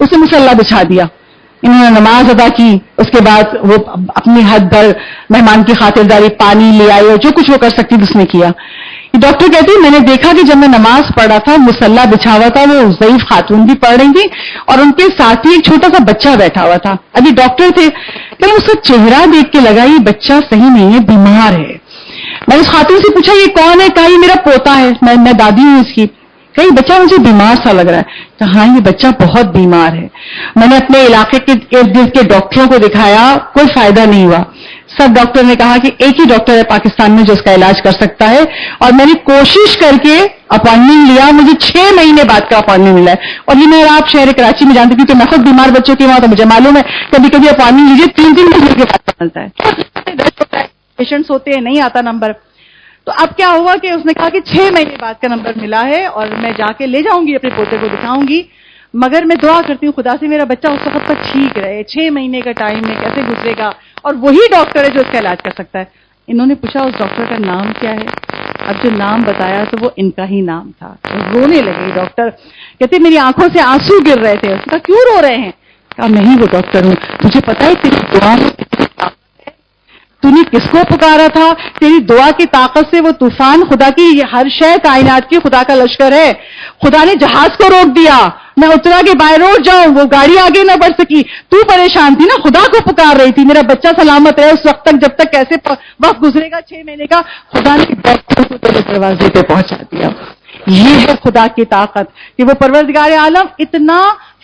اسے مصلی بچھا دیا، انہوں نے نماز ادا کی، اس کے بعد وہ اپنی حد پر مہمان کی خاطرداری، پانی لے آئے اور جو کچھ وہ کر سکتی تھی اس نے کیا. ڈاکٹر کہتے ہیں میں نے دیکھا کہ جب میں نماز پڑھ رہا تھا، مصلی بچھا ہوا تھا، وہ ضعیف خاتون بھی پڑھ رہی تھی اور ان کے ساتھ ہی ایک چھوٹا سا بچہ بیٹھا ہوا تھا. ابھی ڈاکٹر تھے کہ اس کا چہرہ دیکھ کے لگا یہ بچہ صحیح نہیں ہے، بیمار ہے. میں نے اس خاتون سے پوچھا یہ کون ہے؟ کہا یہ میرا پوتا ہے، میں دادی ہوں اس کی. کہیں بچہ مجھے بیمار سا لگ رہا ہے. کہ ہاں یہ بچہ بہت بیمار ہے. میں نے اپنے علاقے کے ارد گرد کے ڈاکٹروں کو دکھایا، کوئی فائدہ نہیں ہوا. سب ڈاکٹر نے کہا کہ ایک ہی ڈاکٹر ہے پاکستان میں جو اس کا علاج کر سکتا ہے، اور میں نے کوشش کر کے اپوائنٹمنٹ لیا، مجھے 6 مہینے بعد کا اپوائنٹمنٹ ملا ہے. اور یہ میں آپ شہر کراچی میں جانتی تھی تو میں خود بیمار بچوں کی وہاں، تو مجھے معلوم ہے کبھی کبھی اپوائنٹمنٹ لیجیے 3 مہینے کے بعد ملتا ہے. پیشنٹس ہوتے ہیں نہیں آتا نمبر. تو اب کیا ہوا کہ اس نے کہا کہ 6 مہینے بعد کا نمبر ملا ہے اور میں جا کے لے جاؤں گی، اپنے پوتے کو دکھاؤں گی، مگر میں دعا کرتی ہوں خدا سے میرا بچہ اس وقت تک ٹھیک رہے. 6 مہینے کا ٹائم میں کیسے گزرے گا؟ اور وہی ڈاکٹر ہے جو اس کا علاج کر سکتا ہے. انہوں نے پوچھا اس ڈاکٹر کا نام کیا ہے؟ اب جو نام بتایا تو وہ ان کا ہی نام تھا. رونے لگی ڈاکٹر، کہتے میری آنکھوں سے آنسو گر رہے تھے. اس نے کہا کیوں رو رہے ہیں؟ کہا میں ہی وہ ڈاکٹر ہوں، تجھے پتا ہے تیری دعا میں تو نے کس کو پکارا تھا؟ تیری دعا کی طاقت سے وہ طوفان، خدا کی ہر شے کائنات کی خدا کا لشکر ہے. خدا نے جہاز کو روک دیا، میں اترا کے بائی روڈ جاؤں، وہ گاڑی آگے نہ بڑھ سکی. تو پریشان تھی نا، خدا کو پکار رہی تھی میرا بچہ سلامت رہے اس وقت تک جب تک کیسے وقت گزرے گا 6 مہینے کا. خدا نے ڈاکٹر کو تیرے دروازے پہ پہنچا دیا. یہ ہے خدا کی طاقت کہ وہ پروردگار عالم اتنا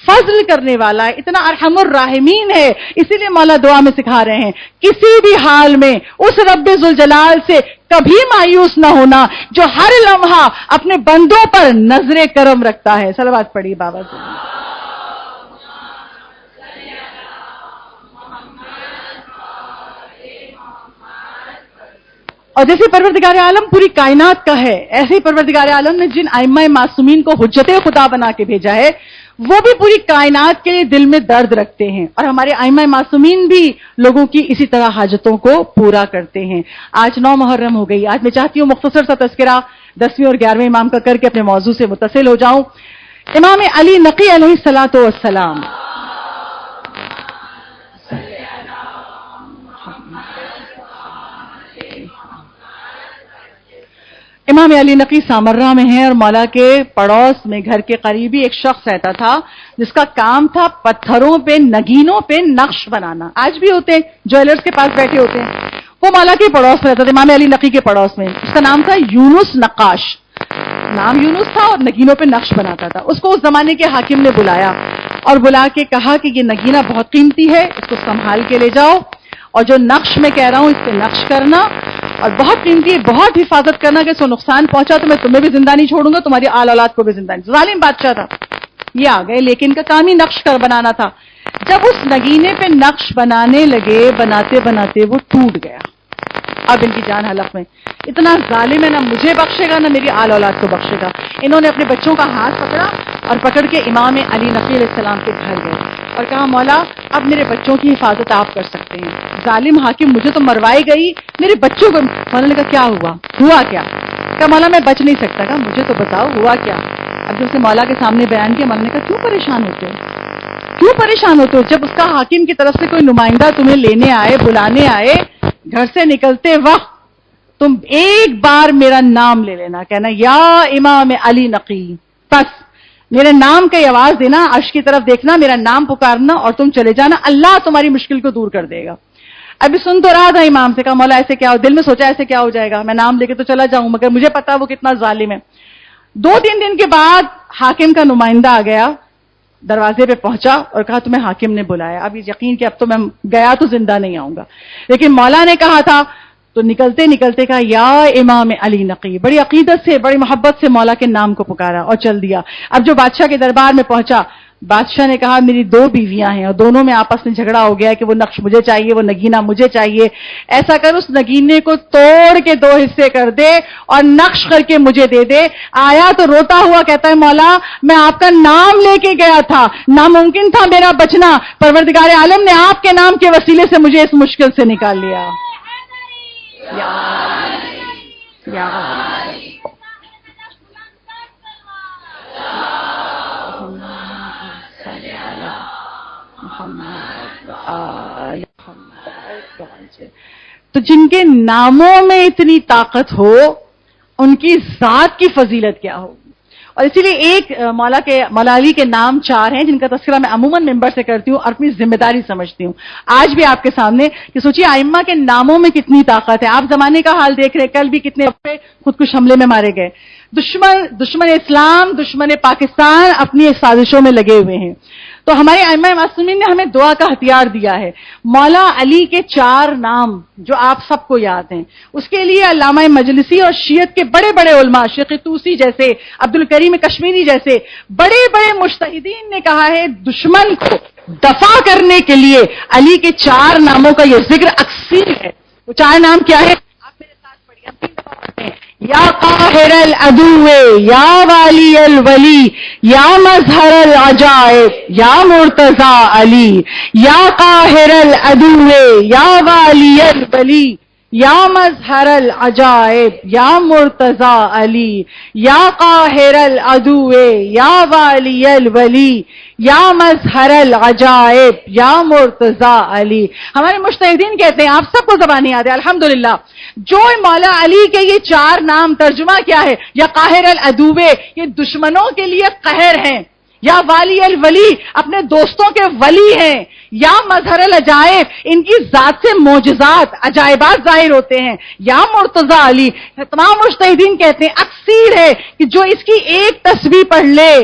فضل کرنے والا ہے، اتنا ارحم الراحمین ہے. اسی لیے مولا دعا میں سکھا رہے ہیں کسی بھی حال میں اس رب ذوالجلال سے کبھی مایوس نہ ہونا جو ہر لمحہ اپنے بندوں پر نظر کرم رکھتا ہے. صلوات پڑھیے بابا سے. اور جیسے پروردگار عالم پوری کائنات کا ہے، ایسے ہی پروردگار عالم نے جن ائمہ معصومین کو حجت خدا بنا کے بھیجا ہے وہ بھی پوری کائنات کے لیے دل میں درد رکھتے ہیں، اور ہمارے ائمہ معصومین بھی لوگوں کی اسی طرح حاجتوں کو پورا کرتے ہیں. آج 9 محرم ہو گئی. آج میں چاہتی ہوں مختصر سا تذکرہ 10ویں اور 11ویں امام کا کر کے اپنے موضوع سے متصل ہو جاؤں. امام علی نقی علیہ الصلوۃ والسلام، امام علی نقی سامرہ میں ہیں، اور مولا کے پڑوس میں گھر کے قریبی ایک شخص رہتا تھا جس کا کام تھا پتھروں پہ، نگینوں پہ نقش بنانا. آج بھی ہوتے ہیں، جویلرز کے پاس بیٹھے ہوتے ہیں. وہ مولا کے پڑوس میں رہتا تھا، امام علی نقی کے پڑوس میں. اس کا نام تھا یونس نقاش. نام یونس تھا اور نگینوں پہ نقش بناتا تھا. اس کو اس زمانے کے حاکم نے بلایا اور بلا کے کہا کہ یہ نگینہ بہت قیمتی ہے، اس کو سنبھال کے لے جاؤ، اور جو نقش میں کہہ رہا ہوں اس پہ نقش کرنا، اور بہت قیمتی ہے، بہت حفاظت کرنا کہ اس کو نقصان پہنچا تو میں تمہیں بھی زندہ نہیں چھوڑوں گا، تمہاری آل اولاد کو بھی زندہ نہیں. ظالم بادشاہ تھا. یہ آ گئے، لیکن کا کام ہی نقش کر بنانا تھا. جب اس نگینے پہ نقش بنانے لگے، بناتے بناتے وہ ٹوٹ گیا. اب ان کی جان حلق میں. اتنا ظالم ہے، نہ مجھے بخشے گا نہ میری آل اولاد کو بخشے گا. انہوں نے اپنے بچوں کا ہاتھ پکڑا اور پکڑ کے امام علی نقی علیہ السلام کے گھر گئے اور کہا مولا اب میرے بچوں کی حفاظت آپ کر سکتے ہیں. ظالم حاکم مجھے تو مروائی گئی، میرے بچوں کو. مولا نے کہا کیا ہوا کیا؟ کہا مولا میں بچ نہیں سکتا. کہا مجھے تو بتاؤ ہوا کیا؟ اب جب اسے مولا کے سامنے بیان کیا، مولا نے کہا کیوں پریشان ہوتے ہو؟ جب اس کا حاکم کی طرف سے کوئی نمائندہ تمہیں لینے آئے، بلانے آئے، گھر سے نکلتے وقت تم ایک بار میرا نام لے لینا، کہنا یا امام علی نقی، بس میرے نام کی آواز دینا، عرش کی طرف دیکھنا، میرا نام پکارنا اور تم چلے جانا، اللہ تمہاری مشکل کو دور کر دے گا. ابھی سن تو رہا تھا امام سے. کہا مولا ایسے کیا ہو؟ دل میں سوچا ایسے کیا ہو جائے گا، میں نام لے کے تو چلا جاؤں، مگر مجھے پتا وہ کتنا ظالم ہے. 2-3 دن کے بعد حاکم کا نمائندہ آ گیا، دروازے پہ پہنچا اور کہا تمہیں حاکم نے بلایا. اب یہ یقین کہ اب تو میں گیا تو زندہ نہیں آؤں گا، لیکن مولا نے کہا تھا تو نکلتے نکلتے کہا یا امام علی نقی. بڑی عقیدت سے، بڑی محبت سے مولا کے نام کو پکارا اور چل دیا. اب جو بادشاہ کے دربار میں پہنچا، بادشاہ نے کہا میری 2 بیویاں ہیں اور دونوں میں آپس میں جھگڑا ہو گیا کہ وہ نقش مجھے چاہیے، وہ نگینہ مجھے چاہیے. ایسا کر اس نگینے کو توڑ کے 2 حصے کر دے اور نقش کر کے مجھے دے دے. آیا تو روتا ہوا کہتا ہے مولا میں آپ کا نام لے کے گیا تھا، ناممکن تھا میرا بچنا، پروردگار عالم نے آپ کے نام کے وسیلے سے مجھے اس مشکل سے نکال لیا. یا محمد آل محمد. تو جن کے ناموں میں اتنی طاقت ہو ان کی ذات کی فضیلت کیا ہوگی. اور اسی لیے ایک مولا علی کے نام 4 ہیں جن کا تذکرہ میں عموماً ممبر سے کرتی ہوں اور اپنی ذمہ داری سمجھتی ہوں آج بھی آپ کے سامنے کہ سوچیے ائمہ کے ناموں میں کتنی طاقت ہے. آپ زمانے کا حال دیکھ رہے, کل بھی کتنے پہ خودکش حملے میں مارے گئے. دشمن اسلام, دشمن پاکستان اپنی سازشوں میں لگے ہوئے ہیں. تو ہمارے ائمہ معصومین نے ہمیں دعا کا ہتھیار دیا ہے. مولا علی کے 4 نام جو آپ سب کو یاد ہیں, اس کے لیے علامہ مجلسی اور شیعت کے بڑے بڑے علماء, شیخ طوسی جیسے, عبد الکریم کشمیری جیسے بڑے بڑے مجتہدین نے کہا ہے دشمن کو دفع کرنے کے لیے علی کے 4 ناموں کا یہ ذکر اکثر ہے. وہ 4 نام کیا ہے؟ آپ میرے ساتھ پڑھیے, ہم 3 دفعہ پڑھتے ہیں. یا قاہر العدو یا والی الولی یا مظہر العجائب یا مرتضی علی. یا قاہر العدو یا والی الولی یا مظہر العجائب یا مرتضی علی. یا قاہر العدو یا والی الولی یا مظہر العجائب یا مرتضی علی. ہمارے مجتہدین کہتے ہیں, آپ سب کو زبانی یاد ہے الحمدللہ, جو مولا علی کے یہ 4 نام ترجمہ کیا ہے؟ یا قاہر العدو, یہ دشمنوں کے لیے قہر ہیں. یا والی الولی, اپنے دوستوں کے ولی ہیں. یا مظہر العجائب, ان کی ذات سے معجزات عجائبات ظاہر ہوتے ہیں. یا مرتضی علی. تمام مجتہدین کہتے ہیں اکثیر ہے کہ جو اس کی ایک تسبیح پڑھ لے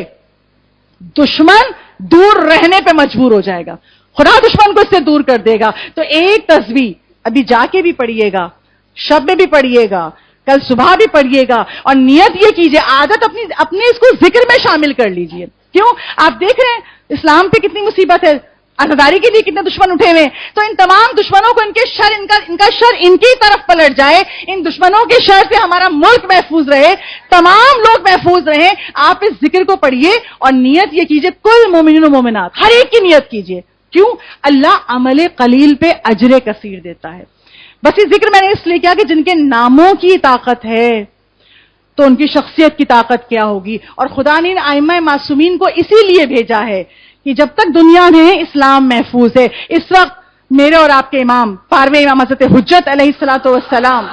دشمن دور رہنے پہ مجبور ہو جائے گا, خدا دشمن کو اس سے دور کر دے گا. تو ایک تسبیح ابھی جا کے بھی پڑھیے گا, شب میں بھی پڑھیے گا, کل صبح بھی پڑھیے گا, اور نیت یہ کیجئے, عادت اپنی اس کو ذکر میں شامل کر لیجئے. کیوں؟ آپ دیکھ رہے ہیں اسلام پہ کتنی مصیبت ہے, آزاداری کے لیے کتنے دشمن اٹھے ہوئے. تو ان تمام دشمنوں کو ان کے شر, ان کا شر ان کی طرف پلٹ جائے, ان دشمنوں کے شر سے ہمارا ملک محفوظ رہے, تمام لوگ محفوظ رہیں. آپ اس ذکر کو پڑھیے اور نیت یہ کیجئے, کل مومنین و مومنات ہر ایک کی نیت کیجئے. کیوں؟ اللہ عمل قلیل پہ اجر کثیر دیتا ہے. بس یہ ذکر میں نے اس لیے کیا کہ جن کے ناموں کی طاقت ہے تو ان کی شخصیت کی طاقت کیا ہوگی. اور خدا نے ائمہ معصومین کو اسی لیے بھیجا ہے کہ جب تک دنیا میں اسلام محفوظ ہے. اس وقت میرے اور آپ کے امام 12ویں امام حضرت حجت علیہ الصلوۃ والسلام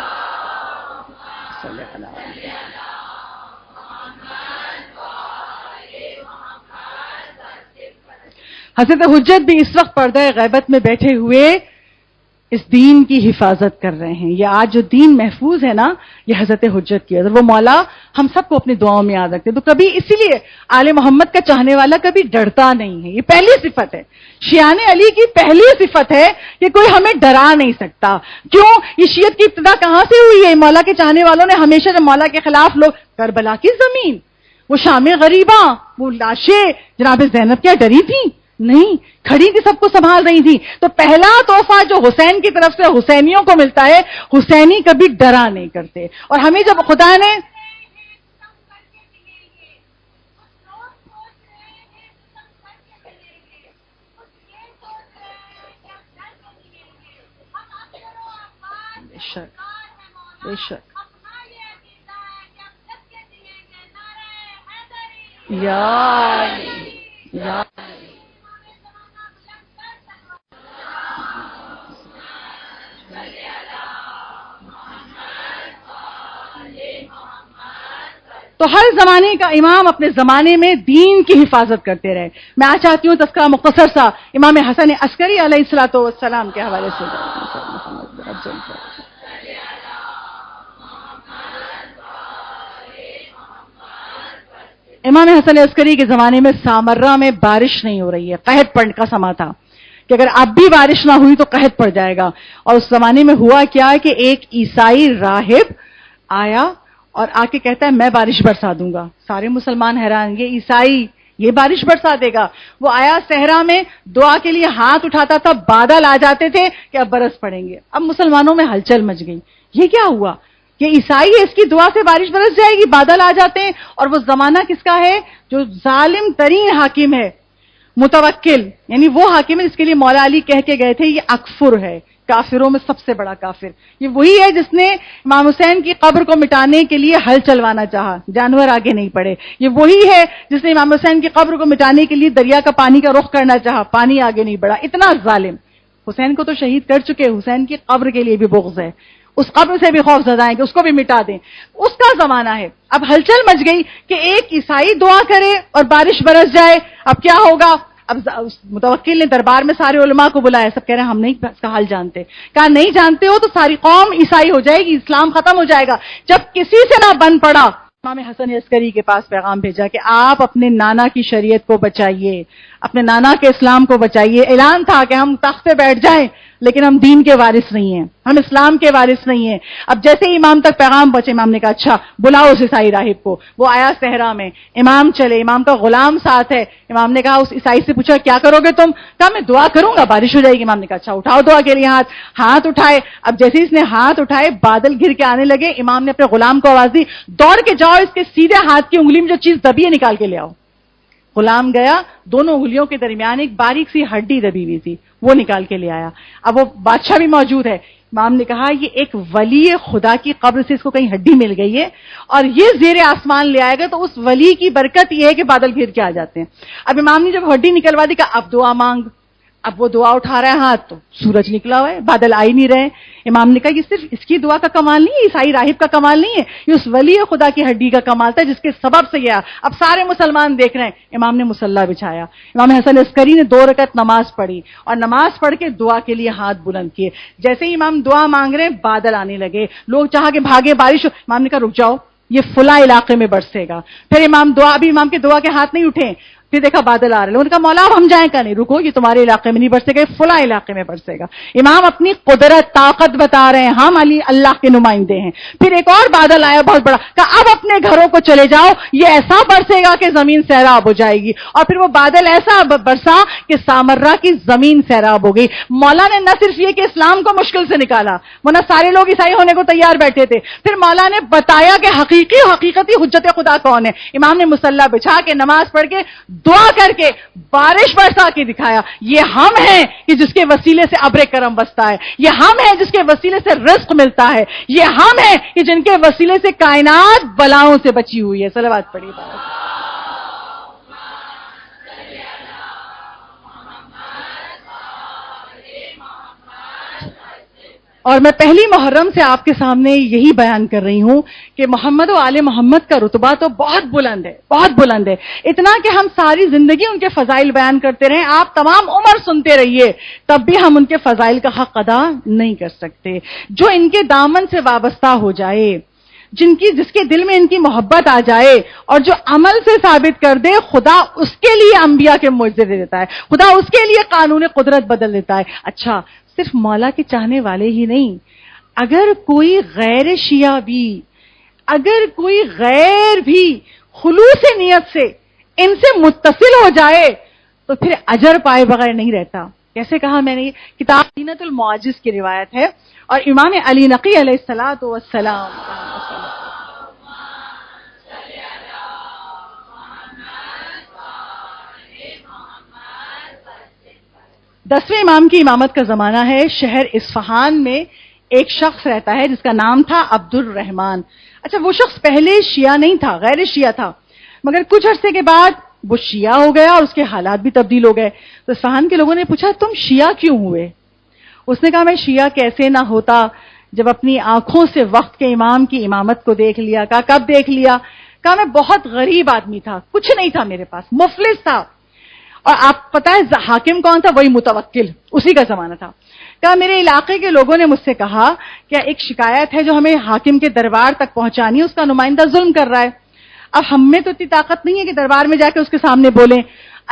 حضرت حجت بھی اس وقت پردہ غیبت میں بیٹھے ہوئے اس دین کی حفاظت کر رہے ہیں. یہ آج جو دین محفوظ ہے نا, یہ حضرت حجت کی. وہ مولا ہم سب کو اپنی دعاؤں میں یاد رکھتے. تو کبھی اسی لیے آل محمد کا چاہنے والا کبھی ڈرتا نہیں ہے. یہ پہلی صفت ہے, شیعان علی کی پہلی صفت ہے کہ کوئی ہمیں ڈرا نہیں سکتا. کیوں؟ یہ شیعت کی ابتدا کہاں سے ہوئی ہے؟ مولا کے چاہنے والوں نے ہمیشہ جب مولا کے خلاف لوگ, کربلا کی زمین, وہ شام غریباں, وہ لاشیں, جناب زینب کیا ڈری تھی؟ نہیں, کھڑی تھی, سب کو سنبھال رہی تھی. تو پہلا تحفہ جو حسین کی طرف سے حسینیوں کو ملتا ہے, حسینی کبھی ڈرا نہیں کرتے. اور ہمیں جب خدا نے بے شک بے شک یا تو ہر زمانے کا امام اپنے زمانے میں دین کی حفاظت کرتے رہے. میں آج چاہتی ہوں تذکرہ مختصر سا امام حسن عسکری علیہ الصلوۃ والسلام کے حوالے سے. امام حسن عسکری کے زمانے میں سامرہ میں بارش نہیں ہو رہی ہے, قحط پڑنے کا سما تھا کہ اگر اب بھی بارش نہ ہوئی تو قحط پڑ جائے گا. اور اس زمانے میں ہوا کیا کہ ایک عیسائی راہب آیا اور آ کے کہتا ہے میں بارش برسا دوں گا. سارے مسلمان حیران, یہ عیسائی یہ بارش برسا دے گا. وہ آیا صحرا میں دعا کے لیے ہاتھ اٹھاتا تھا, بادل آ جاتے تھے کہ اب برس پڑیں گے. اب مسلمانوں میں ہلچل مچ گئی, یہ کیا ہوا؟ یہ عیسائی ہے, اس کی دعا سے بارش برس جائے گی, بادل آ جاتے ہیں. اور وہ زمانہ کس کا ہے؟ جو ظالم ترین حاکم ہے, متوکل, یعنی وہ حاکم ہے جس کے لیے مولا علی کہہ کے گئے تھے یہ اکفر ہے. کافروں میں سب سے بڑا کافر یہ وہی ہے جس نے امام حسین کی قبر کو مٹانے کے لیے ہل چلوانا چاہا، جانور آگے نہیں پڑے۔ یہ وہی ہے جس نے امام حسین کی قبر کو مٹانے کے لیے دریا کا پانی کا رخ کرنا چاہا، پانی آگے نہیں بڑھا۔ اتنا ظالم۔ حسین کو تو شہید کر چکے، حسین کی قبر کے لیے بھی بغض ہے، اس قبر سے بھی خوف زدہ ہے کہ اس کو بھی مٹا دیں۔ اس کا زمانہ ہے۔ اب ہلچل مچ گئی کہ ایک عیسائی دعا کرے اور بارش برس جائے، اب کیا ہوگا؟ اب متوکل نے دربار میں سارے علماء کو بلایا، سب کہہ رہے ہیں ہم نہیں اس کا حال جانتے۔ کہا نہیں جانتے ہو تو ساری قوم عیسائی ہو جائے گی، اسلام ختم ہو جائے گا۔ جب کسی سے نہ بن پڑا، امام حسن عسکری کے پاس پیغام بھیجا کہ آپ اپنے نانا کی شریعت کو بچائیے، اپنے نانا کے اسلام کو بچائیے۔ اعلان تھا کہ ہم تخت پہ بیٹھ جائیں لیکن ہم دین کے وارث نہیں ہیں، ہم اسلام کے وارث نہیں ہیں۔ اب جیسے ہی امام تک پیغام پہنچے، امام نے کہا اچھا بلاؤ اس عیسائی راہب کو۔ وہ آیا صحرا میں، امام چلے، امام کا غلام ساتھ ہے۔ امام نے کہا اس عیسائی سے پوچھا کیا کرو گے تم؟ کہا میں دعا کروں گا، بارش ہو جائے گی۔ امام نے کہا اچھا اٹھاؤ دعا کے لیے ہاتھ اٹھائے۔ اب جیسے اس نے ہاتھ اٹھائے بادل گھر کے آنے لگے۔ امام نے اپنے غلام کو آواز دی دوڑ کے جاؤ اس کے سیدھے ہاتھ کی انگلی میں جو چیز دبی ہے نکال کے لے آؤ۔ غلام گیا، دونوں انگلیوں کے درمیان ایک باریک سی ہڈی دبی ہوئی تھی، وہ نکال کے لے آیا۔ اب وہ بادشاہ بھی موجود ہے۔ امام نے کہا یہ ایک ولی خدا کی قبر سے اس کو کہیں ہڈی مل گئی ہے اور یہ زیر آسمان لے آئے گا تو اس ولی کی برکت یہ ہے کہ بادل گھر کے آ جاتے ہیں۔ اب امام نے جب ہڈی نکلوا دی کہا اب دعا مانگ۔ اب وہ دعا اٹھا رہا ہے ہاتھ تو سورج نکلا ہوا ہے، بادل آ ہی نہیں رہے۔ امام نے کہا یہ صرف اس کی دعا کا کمال نہیں ہے، عیسائی راہب کا کمال نہیں ہے، یہ اس ولی خدا کی ہڈی کا کمال تھا جس کے سبب سے یہ۔ اب سارے مسلمان دیکھ رہے ہیں۔ امام نے مصلی بچھایا، امام حسن عسکری نے 2 رکعت نماز پڑھی اور نماز پڑھ کے دعا کے لیے ہاتھ بلند کیے۔ جیسے ہی امام دعا مانگ رہے بادل آنے لگے، لوگ چاہا کہ بھاگے بارش ہو۔ امام نے کہا رک جاؤ، یہ فلاں علاقے میں برسے گا۔ پھر امام دعا، ابھی امام کے دعا کے ہاتھ نہیں اٹھے، پھر دیکھا بادل آ رہے، لوگوں نے کہا مولا اب ہم جائیں کا نہیں، رکو یہ تمہارے علاقے میں نہیں برسے گا، فلاں علاقے میں برسے گا۔ امام اپنی قدرت طاقت بتا رہے ہیں، ہم علی اللہ کے نمائندے ہیں۔ پھر ایک اور بادل آیا بہت بڑا، کہا اب اپنے گھروں کو چلے جاؤ، یہ ایسا برسے گا کہ زمین سیراب ہو جائے گی۔ اور پھر وہ بادل ایسا برسا کہ سامرہ کی زمین سیراب ہو گئی۔ مولا نے نہ صرف یہ کہ اسلام کو مشکل سے نکالا، ورنہ سارے لوگ عیسائی ہونے کو تیار بیٹھے تھے، پھر مولا نے بتایا کہ حقیقتی حجت خدا کون ہے۔ امام نے مصلی بچھا کے نماز پڑھ کے دعا کر کے بارش برسا کے دکھایا۔ یہ ہم ہیں کہ جس کے وسیلے سے ابر کرم بستا ہے، یہ ہم ہیں جس کے وسیلے سے رزق ملتا ہے، یہ ہم ہیں کہ جن کے وسیلے سے کائنات بلاؤں سے بچی ہوئی ہے۔ صلوات پڑھیے۔ اور میں پہلی محرم سے آپ کے سامنے یہی بیان کر رہی ہوں کہ محمد و آل محمد کا رتبہ تو بہت بلند ہے، بہت بلند ہے، اتنا کہ ہم ساری زندگی ان کے فضائل بیان کرتے رہیں، آپ تمام عمر سنتے رہیے، تب بھی ہم ان کے فضائل کا حق ادا نہیں کر سکتے۔ جو ان کے دامن سے وابستہ ہو جائے، جس کے دل میں ان کی محبت آ جائے اور جو عمل سے ثابت کر دے، خدا اس کے لیے انبیاء کے معجزے دے دیتا ہے، خدا اس کے لیے قانون قدرت بدل دیتا ہے۔ اچھا صرف مولا کے چاہنے والے ہی نہیں، اگر کوئی غیر شیعہ بھی، اگر کوئی غیر بھی خلوص نیت سے ان سے متصل ہو جائے تو پھر اجر پائے بغیر نہیں رہتا۔ کیسے کہا میں نے؟ یہ کتاب زینت المعاجز کی روایت ہے اور امام علی نقی علیہ الصلوۃ والسلام 10ویں امام کی امامت کا زمانہ ہے۔ شہر اصفہان میں ایک شخص رہتا ہے جس کا نام تھا عبد الرحمن۔ اچھا وہ شخص پہلے شیعہ نہیں تھا، غیر شیعہ تھا، مگر کچھ عرصے کے بعد وہ شیعہ ہو گیا اور اس کے حالات بھی تبدیل ہو گئے۔ تو اصفہان کے لوگوں نے پوچھا تم شیعہ کیوں ہوئے؟ اس نے کہا میں شیعہ کیسے نہ ہوتا جب اپنی آنکھوں سے وقت کے امام کی امامت کو دیکھ لیا۔ کہا کب دیکھ لیا؟ کہا میں بہت غریب آدمی تھا، کچھ نہیں تھا میرے پاس، مفلس تھا، اور آپ پتہ ہے حاکم کون تھا؟ وہی متوکل، اسی کا زمانہ تھا۔ کہا میرے علاقے کے لوگوں نے مجھ سے کہا کہ ایک شکایت ہے جو ہمیں حاکم کے دربار تک پہنچانی ہے، اس کا نمائندہ ظلم کر رہا ہے۔ اب ہم میں تو اتنی طاقت نہیں ہے کہ دربار میں جا کے اس کے سامنے بولیں،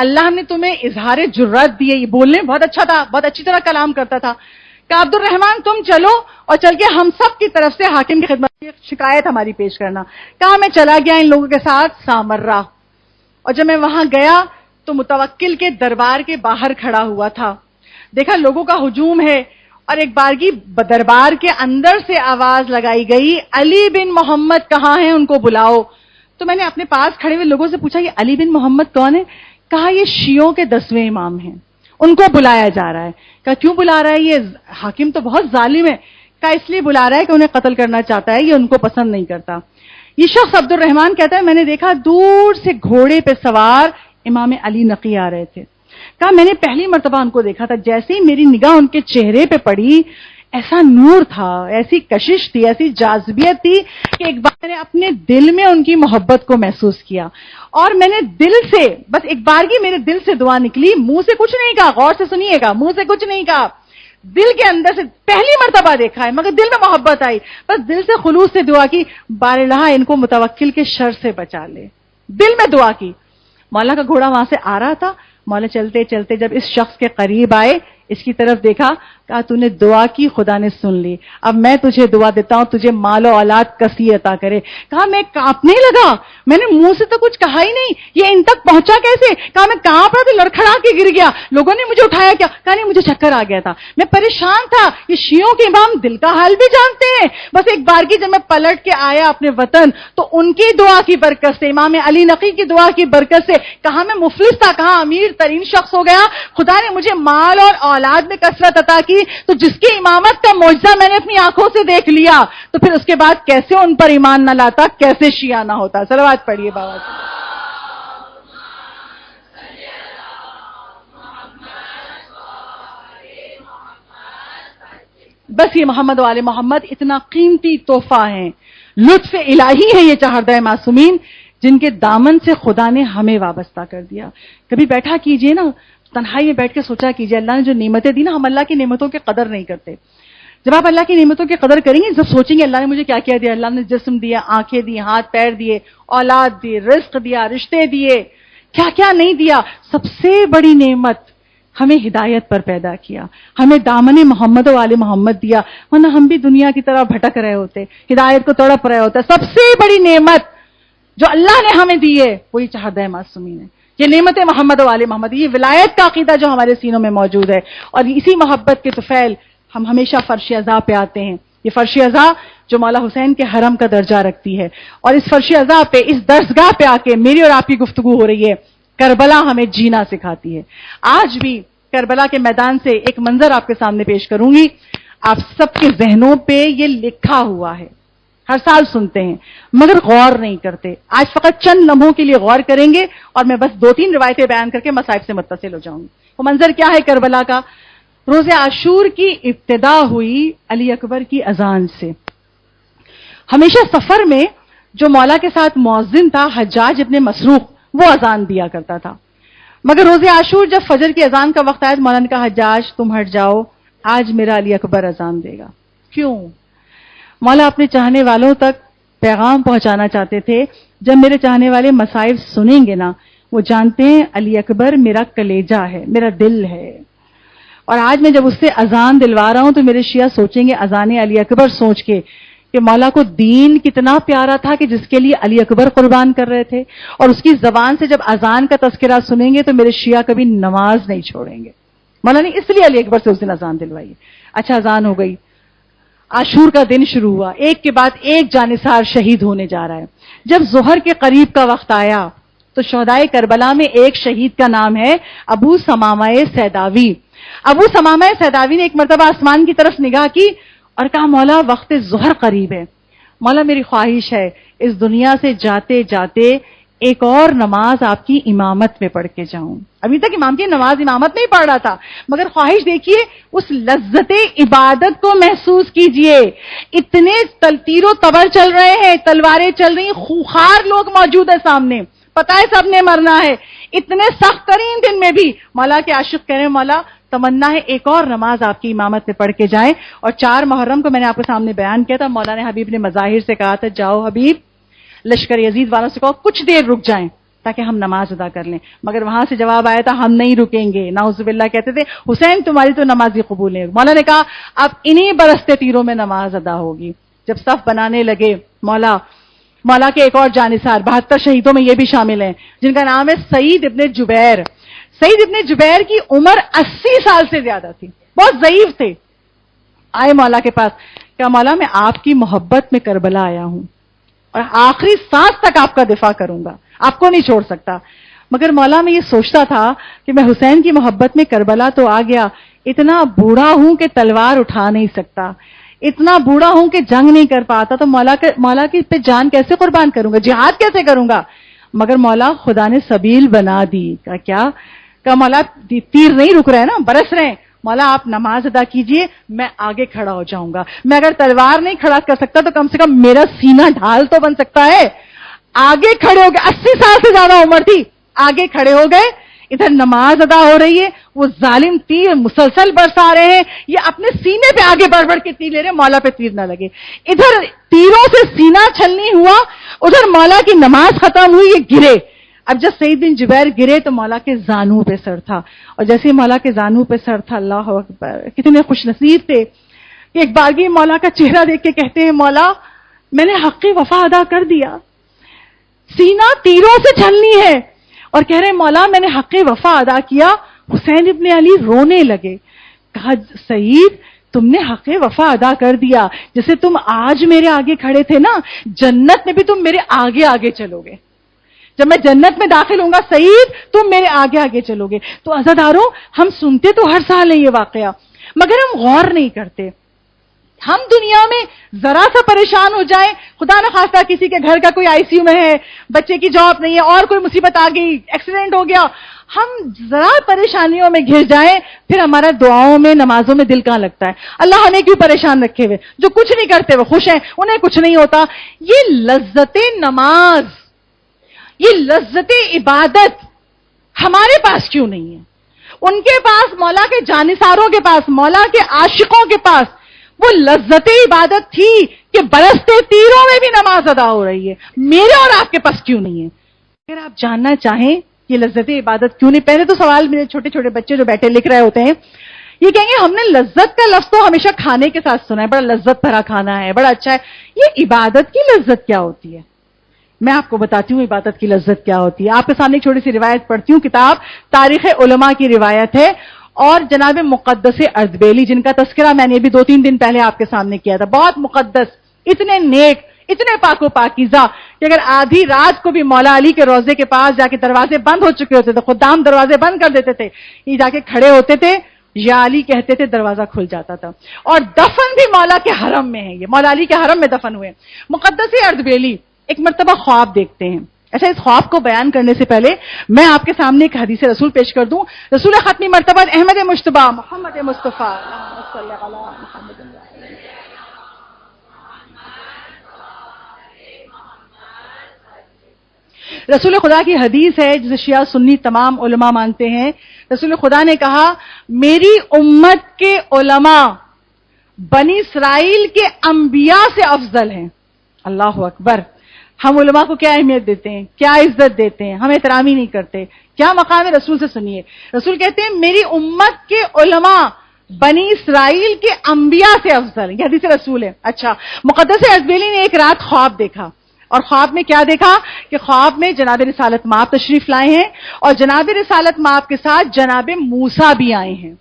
اللہ نے تمہیں اظہار جرأت دی ہے، یہ بولنے بہت اچھا تھا، بہت اچھی طرح کلام کرتا تھا۔ کہا عبد الرحمن تم چلو اور چل کے ہم سب کی طرف سے حاکم کی خدمت میں شکایت ہماری پیش کرنا۔ کہا میں چلا گیا ان لوگوں کے ساتھ سامرہ، اور جب میں وہاں گیا تو متوکل کے دربار کے باہر کھڑا ہوا تھا، دیکھا لوگوں کا ہجوم ہے، اور ایک بارگی دربار کے اندر سے آواز لگائی گئی علی بن محمد کہاں ہیں، ان کو بلاؤ۔ تو میں نے اپنے پاس کھڑے ہوئے لوگوں سے پوچھا یہ علی بن محمد کون ہے؟ کہا یہ شیعوں کے 10ویں امام ہیں، ان کو بلایا جا رہا ہے. کہا کیوں بلا رہا ہے؟ یہ حاکم تو بہت ظالم ہے. کہا اس لیے بلا رہا ہے کہ انہیں قتل کرنا چاہتا ہے, یہ ان کو پسند نہیں کرتا. یہ شخص عبد الرحمان کہتا ہے میں نے دیکھا دور سے گھوڑے پہ سوار امام علی نقی آ رہے تھے. کہا میں نے پہلی مرتبہ ان کو دیکھا تھا, جیسے ہی میری نگاہ ان کے چہرے پہ پڑی ایسا نور تھا, ایسی کشش تھی, ایسی جاذبیت تھی کہ ایک بار میں نے اپنے دل میں ان کی محبت کو محسوس کیا, اور میں نے دل سے, بس ایک بار کی میرے دل سے دعا نکلی, منہ سے کچھ نہیں کہا, غور سے سنیے گا, منہ سے کچھ نہیں کہا, دل کے اندر سے پہلی مرتبہ دیکھا ہے مگر دل میں محبت آئی, بس دل سے خلوص سے دعا کی, بار الہ ان کو متوکل کے شر سے بچا لے, دل میں دعا کی. مولا کا گھوڑا وہاں سے آ رہا تھا. مولا چلتے چلتے جب اس شخص کے قریب آئے, اس کی طرف دیکھا, کہا تو نے دعا کی, خدا نے سن لی, اب میں تجھے دعا دیتا ہوں تجھے مال و اولاد کثیر عطا کرے. کہا میں کانپنے لگا, میں نے منہ سے تو کچھ کہا ہی نہیں, یہ ان تک پہنچا کیسے؟ کہا میں کانپ رہا تھا, لڑکھڑا کے گر گیا, لوگوں نے مجھے اٹھایا کیا؟ کہا نہیں مجھے چکر آ گیا تھا, میں پریشان تھا. یہ شیعوں کے امام دل کا حال بھی جانتے ہیں. بس ایک بار کی جب میں پلٹ کے آیا اپنے وطن تو ان کی دعا کی برکت سے, امام علی نقی کی دعا کی برکت سے, کہا میں مفلس تھا, کہا امیر ترین شخص ہو گیا, خدا نے مجھے مال اور اولاد میں کثرت عطا کی. تو جس کی امامت کا معجزہ میں نے اپنی آنکھوں سے دیکھ لیا تو پھر اس کے بعد کیسے ان پر ایمان نہ لاتا, کیسے شیعہ نہ ہوتا. صلوات پڑھیے بابا جی. بس یہ محمد و آل محمد اتنا قیمتی تحفہ ہیں, لطف الہی ہے یہ چہردہ معصومین, جن کے دامن سے خدا نے ہمیں وابستہ کر دیا. کبھی بیٹھا کیجئے نا, تنہائی میں بیٹھ کے سوچا کیجئے, اللہ نے جو نعمتیں دی نا, ہم اللہ کی نعمتوں کی قدر نہیں کرتے. جب آپ اللہ کی نعمتوں کی قدر کریں گے, جب سوچیں گے اللہ نے مجھے کیا کیا دیا, اللہ نے جسم دیا, آنکھیں دی, ہاتھ پیر دیے, اولاد دی, رزق دیا, رشتے دیے, کیا کیا نہیں دیا. سب سے بڑی نعمت ہمیں ہدایت پر پیدا کیا, ہمیں دامن محمد و آل محمد دیا, ورنہ ہم بھی دنیا کی طرح بھٹک رہے ہوتے, ہدایت کو تڑپ رہے ہوتے. سب سے بڑی نعمت جو اللہ نے ہمیں دی ہے وہی چہردہ معصومین ہے. یہ نعمت محمد و آل محمد, یہ ولایت کا عقیدہ جو ہمارے سینوں میں موجود ہے, اور اسی محبت کے طفیل ہم ہمیشہ فرش عزا پہ آتے ہیں. یہ فرش عزا جو مولا حسین کے حرم کا درجہ رکھتی ہے, اور اس فرش عزا پہ, اس درسگاہ پہ آ کے میری اور آپ کی گفتگو ہو رہی ہے. کربلا ہمیں جینا سکھاتی ہے. آج بھی کربلا کے میدان سے ایک منظر آپ کے سامنے پیش کروں گی. آپ سب کے ذہنوں پہ یہ لکھا ہوا ہے, ہر سال سنتے ہیں مگر غور نہیں کرتے. آج فقط چند لمحوں کے لیے غور کریں گے, اور میں بس 2-3 روایتیں بیان کر کے مصائب سے متصل ہو جاؤں گی. وہ منظر کیا ہے کربلا کا؟ روز عاشور کی ابتدا ہوئی علی اکبر کی اذان سے. ہمیشہ سفر میں جو مولا کے ساتھ مؤذن تھا حجاج ابن مسروق, وہ اذان دیا کرتا تھا. مگر روز عاشور جب فجر کی اذان کا وقت آیا, مولا نے کہا حجاج تم ہٹ جاؤ, آج میرا علی اکبر اذان دے گا. کیوں؟ مولا اپنے چاہنے والوں تک پیغام پہنچانا چاہتے تھے. جب میرے چاہنے والے مصائب سنیں گے نا, وہ جانتے ہیں علی اکبر میرا کلیجہ ہے, میرا دل ہے. اور آج میں جب اس سے اذان دلوا رہا ہوں تو میرے شیعہ سوچیں گے اذان علی اکبر سوچ کے کہ مولا کو دین کتنا پیارا تھا کہ جس کے لیے علی اکبر قربان کر رہے تھے. اور اس کی زبان سے جب اذان کا تذکرہ سنیں گے تو میرے شیعہ کبھی نماز نہیں چھوڑیں گے. مولا نے اس لیے علی اکبر سے اس دن اذان دلوائی. اچھا اذان ہو گئی, عاشور کا دن شروع ہوا, ایک کے بعد ایک جانثار شہید ہونے جا رہا ہے. جب ظہر کے قریب کا وقت آیا تو شہدائے کربلا میں ایک شہید کا نام ہے ابو ثمامہ سیداوی. ابو ثمامہ سیداوی نے ایک مرتبہ آسمان کی طرف نگاہ کی اور کہا مولا وقت ظہر قریب ہے, مولا میری خواہش ہے اس دنیا سے جاتے جاتے ایک اور نماز آپ کی امامت میں پڑھ کے جاؤں. ابھی تک امام کی نماز امامت میں ہی پڑھ رہا تھا, مگر خواہش دیکھیے اس لذت عبادت کو محسوس کیجئے. اتنے تیر و تبر چل رہے ہیں, تلواریں چل رہی ہیں, خوخار لوگ موجود ہیں سامنے, پتہ ہے سب نے مرنا ہے. اتنے سخت ترین دن میں بھی مولا کے عاشق کہہ رہے ہیں مولا تمنا ہے ایک اور نماز آپ کی امامت میں پڑھ کے جائیں. اور 4 محرم کو میں نے آپ کے سامنے بیان کیا تھا, مولا نے حبیب نے مظاہر سے کہا تھا جاؤ حبیب لشکر یزید والوں سے کہو کچھ دیر رک جائیں تاکہ ہم نماز ادا کر لیں. مگر وہاں سے جواب آیا تھا ہم نہیں رکیں گے. نعوذ باللہ کہتے تھے حسین تمہاری تو نمازی قبول ہے. مولا نے کہا اب انہی برستے تیروں میں نماز ادا ہوگی. جب صف بنانے لگے مولا کے ایک اور جانثار 72 شہیدوں میں یہ بھی شامل ہیں جن کا نام ہے سعید ابن جبیر. سعید ابن جبیر کی عمر 80 سال سے زیادہ تھی, بہت ضعیف تھے. آئے مولا کے پاس, کہا مولا میں آپ کی محبت میں کربلا آیا ہوں اور آخری سانس تک آپ کا دفاع کروں گا, آپ کو نہیں چھوڑ سکتا. مگر مولا میں یہ سوچتا تھا کہ میں حسین کی محبت میں کربلا تو آ گیا، اتنا بوڑھا ہوں کہ تلوار اٹھا نہیں سکتا، اتنا بوڑھا ہوں کہ جنگ نہیں کر پاتا، تو مولا کی پہ جان کیسے قربان کروں گا، جہاد کیسے کروں گا؟ مگر مولا خدا نے سبیل بنا دی. کہا مولا تیر نہیں رک رہے نا، برس رہے ہیں، مولا آپ نماز ادا کیجئے، میں آگے کھڑا ہو جاؤں گا. میں اگر تلوار نہیں کھڑا کر سکتا تو کم سے کم میرا سینہ ڈھال تو بن سکتا ہے. آگے کھڑے ہو گئے، 80 سال سے زیادہ عمر تھی، آگے کھڑے ہو گئے. ادھر نماز ادا ہو رہی ہے، وہ ظالم تیر مسلسل برسا رہے ہیں، یہ اپنے سینے پہ آگے بڑھ بڑھ کے تیر لے رہے ہیں، مولا پہ تیر نہ لگے. ادھر تیروں سے سینہ چھلنی ہوا، ادھر مولا کی نماز ختم ہوئی، یہ گرے. اب جب سعید بن جبیر گرے تو مولا کے زانو پہ سر تھا، اور جیسے مولا کے زانو پہ سر تھا، اللہ اکبر، کتنے خوش نصیب تھے کہ ایک بارگی مولا کا چہرہ دیکھ کے کہتے ہیں مولا میں نے حق وفا ادا کر دیا، سینہ تیروں سے چھلنی ہے، اور کہہ رہے مولا میں نے حق وفا ادا کیا. حسین ابن علی رونے لگے. کہا سعید تم نے حق وفا ادا کر دیا، جیسے تم آج میرے آگے کھڑے تھے نا، جنت میں بھی تم میرے آگے آگے چلو گے. جب میں جنت میں داخل ہوں گا سعید تم میرے آگے آگے چلو گے. تو عزاداروں ہم سنتے تو ہر سال ہے یہ واقعہ، مگر ہم غور نہیں کرتے. ہم دنیا میں ذرا سا پریشان ہو جائیں، خدا نہ خواستہ کسی کے گھر کا کوئی آئی سی یو میں ہے، بچے کی جاب نہیں ہے، اور کوئی مصیبت آ گئی، ایکسیڈنٹ ہو گیا، ہم ذرا پریشانیوں میں گھر جائیں، پھر ہمارا دعاؤں میں نمازوں میں دل کہاں لگتا ہے. اللہ ہمیں کیوں پریشان رکھے ہوئے، جو کچھ نہیں کرتے وہ خوش ہیں، انہیں کچھ نہیں ہوتا. یہ لذت نماز، یہ لذت عبادت ہمارے پاس کیوں نہیں ہے؟ ان کے پاس، مولا کے جانثاروں کے پاس، مولا کے عاشقوں کے پاس وہ لذت عبادت تھی کہ برستے تیروں میں بھی نماز ادا ہو رہی ہے. میرے اور آپ کے پاس کیوں نہیں ہے؟ اگر آپ جاننا چاہیں یہ لذت عبادت کیوں نہیں، پہلے تو سوال میرے چھوٹے چھوٹے بچے جو بیٹھے لکھ رہے ہوتے ہیں، یہ کہیں گے ہم نے لذت کا لفظ تو ہمیشہ کھانے کے ساتھ سنا ہے، بڑا لذت بھرا کھانا ہے، بڑا اچھا ہے. یہ عبادت کی لذت کیا ہوتی ہے؟ میں آپ کو بتاتی ہوں عبادت کی لذت کیا ہوتی ہے. آپ کے سامنے ایک چھوٹی سی روایت پڑھتی ہوں، کتاب تاریخ علماء کی روایت ہے، اور جناب مقدس اردبیلی جن کا تذکرہ میں نے بھی 2-3 دن پہلے آپ کے سامنے کیا تھا، بہت مقدس، اتنے نیک، اتنے پاک و پاکیزہ کہ اگر آدھی رات کو بھی مولا علی کے روضے کے پاس جا کے دروازے بند ہو چکے ہوتے تھے، خدام دروازے بند کر دیتے تھے، یہ جا کے کھڑے ہوتے تھے، یا علی کہتے تھے، دروازہ کھل جاتا تھا. اور دفن بھی مولا کے حرم میں ہے، یہ مولا علی کے حرم میں دفن ہوئے. مقدس اردبیلی ایک مرتبہ خواب دیکھتے ہیں. اچھا، اس خواب کو بیان کرنے سے پہلے میں آپ کے سامنے ایک حدیث رسول پیش کر دوں. رسول ختمی مرتبہ احمد مجتبی محمد مصطفیٰ رسول خدا کی حدیث ہے جسے شیعہ سنی تمام علماء مانتے ہیں. رسول خدا نے کہا میری امت کے علماء بنی اسرائیل کے انبیاء سے افضل ہیں. اللہ اکبر. ہم علماء کو کیا اہمیت دیتے ہیں، کیا عزت دیتے ہیں، ہم احترام ہی نہیں کرتے. کیا مقام ہے رسول سے سنیے. رسول کہتے ہیں میری امت کے علماء بنی اسرائیل کے انبیاء سے افضل ہیں. یہ حدیث رسول ہے. اچھا، مقدس اردبیلی نے ایک رات خواب دیکھا، اور خواب میں کیا دیکھا کہ خواب میں جناب رسالت مآب تشریف لائے ہیں، اور جناب رسالت مآب کے ساتھ جناب موسیٰ بھی آئے ہیں.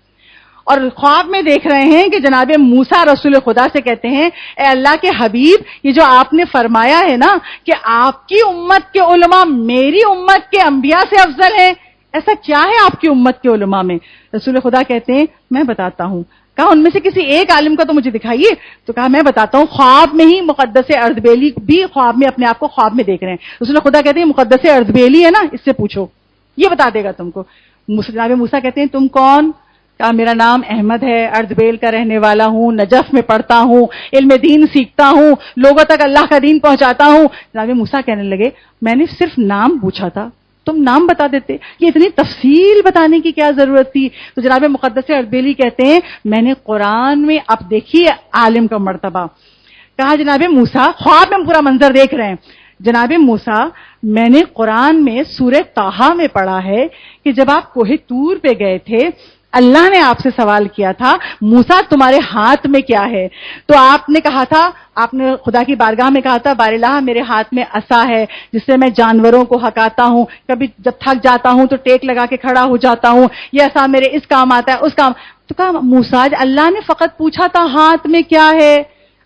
اور خواب میں دیکھ رہے ہیں کہ جناب موسیٰ رسول خدا سے کہتے ہیں اے اللہ کے حبیب، یہ جو آپ نے فرمایا ہے نا کہ آپ کی امت کے علماء میری امت کے انبیاء سے افضل ہیں، ایسا کیا ہے آپ کی امت کے علماء میں؟ رسول خدا کہتے ہیں میں بتاتا ہوں. کہا ان میں سے کسی ایک عالم کا تو مجھے دکھائیے. تو کہا میں بتاتا ہوں. خواب میں ہی مقدس اردبیلی بھی خواب میں اپنے آپ کو خواب میں دیکھ رہے ہیں. رسول خدا کہتے ہیں مقدس اردبیلی ہے نا، اس سے پوچھو، یہ بتا دے گا تم کو. جناب موسیٰ کہتے ہیں تم کون؟ کہا میرا نام احمد ہے، اردبیل کا رہنے والا ہوں، نجف میں پڑھتا ہوں، علم دین سیکھتا ہوں، لوگوں تک اللہ کا دین پہنچاتا ہوں. جناب موسیٰ کہنے لگے میں نے صرف نام پوچھا تھا، تم نام بتا دیتے، یہ اتنی تفصیل بتانے کی کیا ضرورت تھی؟ تو جناب مقدس اردبیلی کہتے ہیں میں نے قرآن میں، اب دیکھیے عالم کا مرتبہ. کہا جناب موسیٰ، خواب میں پورا منظر دیکھ رہے ہیں، جناب موسیٰ میں نے قرآن میں سورہ طٰہٰ میں پڑھا ہے کہ جب آپ کوہ طور پہ گئے تھے اللہ نے آپ سے سوال کیا تھا موسیٰ تمہارے ہاتھ میں کیا ہے؟ تو آپ نے کہا تھا، آپ نے خدا کی بارگاہ میں کہا تھا بار الہ میرے ہاتھ میں عصا ہے جس سے میں جانوروں کو ہکاتا ہوں، کبھی جب تھک جاتا ہوں تو ٹیک لگا کے کھڑا ہو جاتا ہوں، یہ عصا میرے اس کام آتا ہے اس کام. تو کہا موسیٰ اللہ نے فقط پوچھا تھا ہاتھ میں کیا ہے،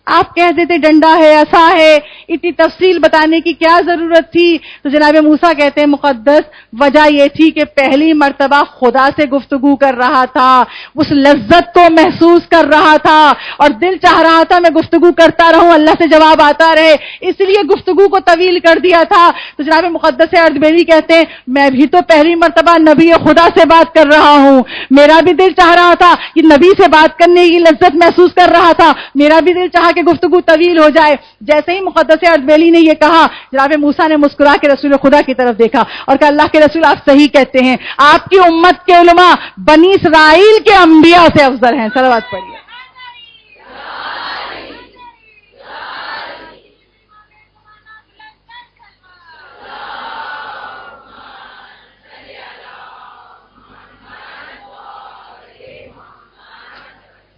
آپ کہہ دیتے ڈنڈا ہے عصا ہے، اتنی تفصیل بتانے کی کیا ضرورت تھی؟ تو جناب موسیٰ کہتے ہیں مقدس وجہ یہ تھی کہ پہلی مرتبہ خدا سے گفتگو کر رہا تھا، اس لذت کو محسوس کر رہا تھا اور دل چاہ رہا تھا میں گفتگو کرتا رہوں، اللہ سے جواب آتا رہے، اس لیے گفتگو کو طویل کر دیا تھا۔ تو جناب مقدس اردبیلی کہتے ہیں میں بھی تو پہلی مرتبہ نبی خدا سے بات کر رہا ہوں، میرا بھی دل چاہ رہا تھا کہ نبی سے بات کرنے کی لذت محسوس کر رہا تھا، میرا بھی دل چاہا کہ گفتگو طویل ہو جائے۔ جیسے ہی مقدس اردبیلی نے یہ کہا، جناب موسیٰ نے مسکرا کے رسول خدا کی طرف دیکھا اور کہا اللہ کے رسول آپ صحیح کہتے ہیں، آپ کی امت کے علماء بنی اسرائیل کے انبیاء سے افضل ہیں۔ صلوات پڑھیے۔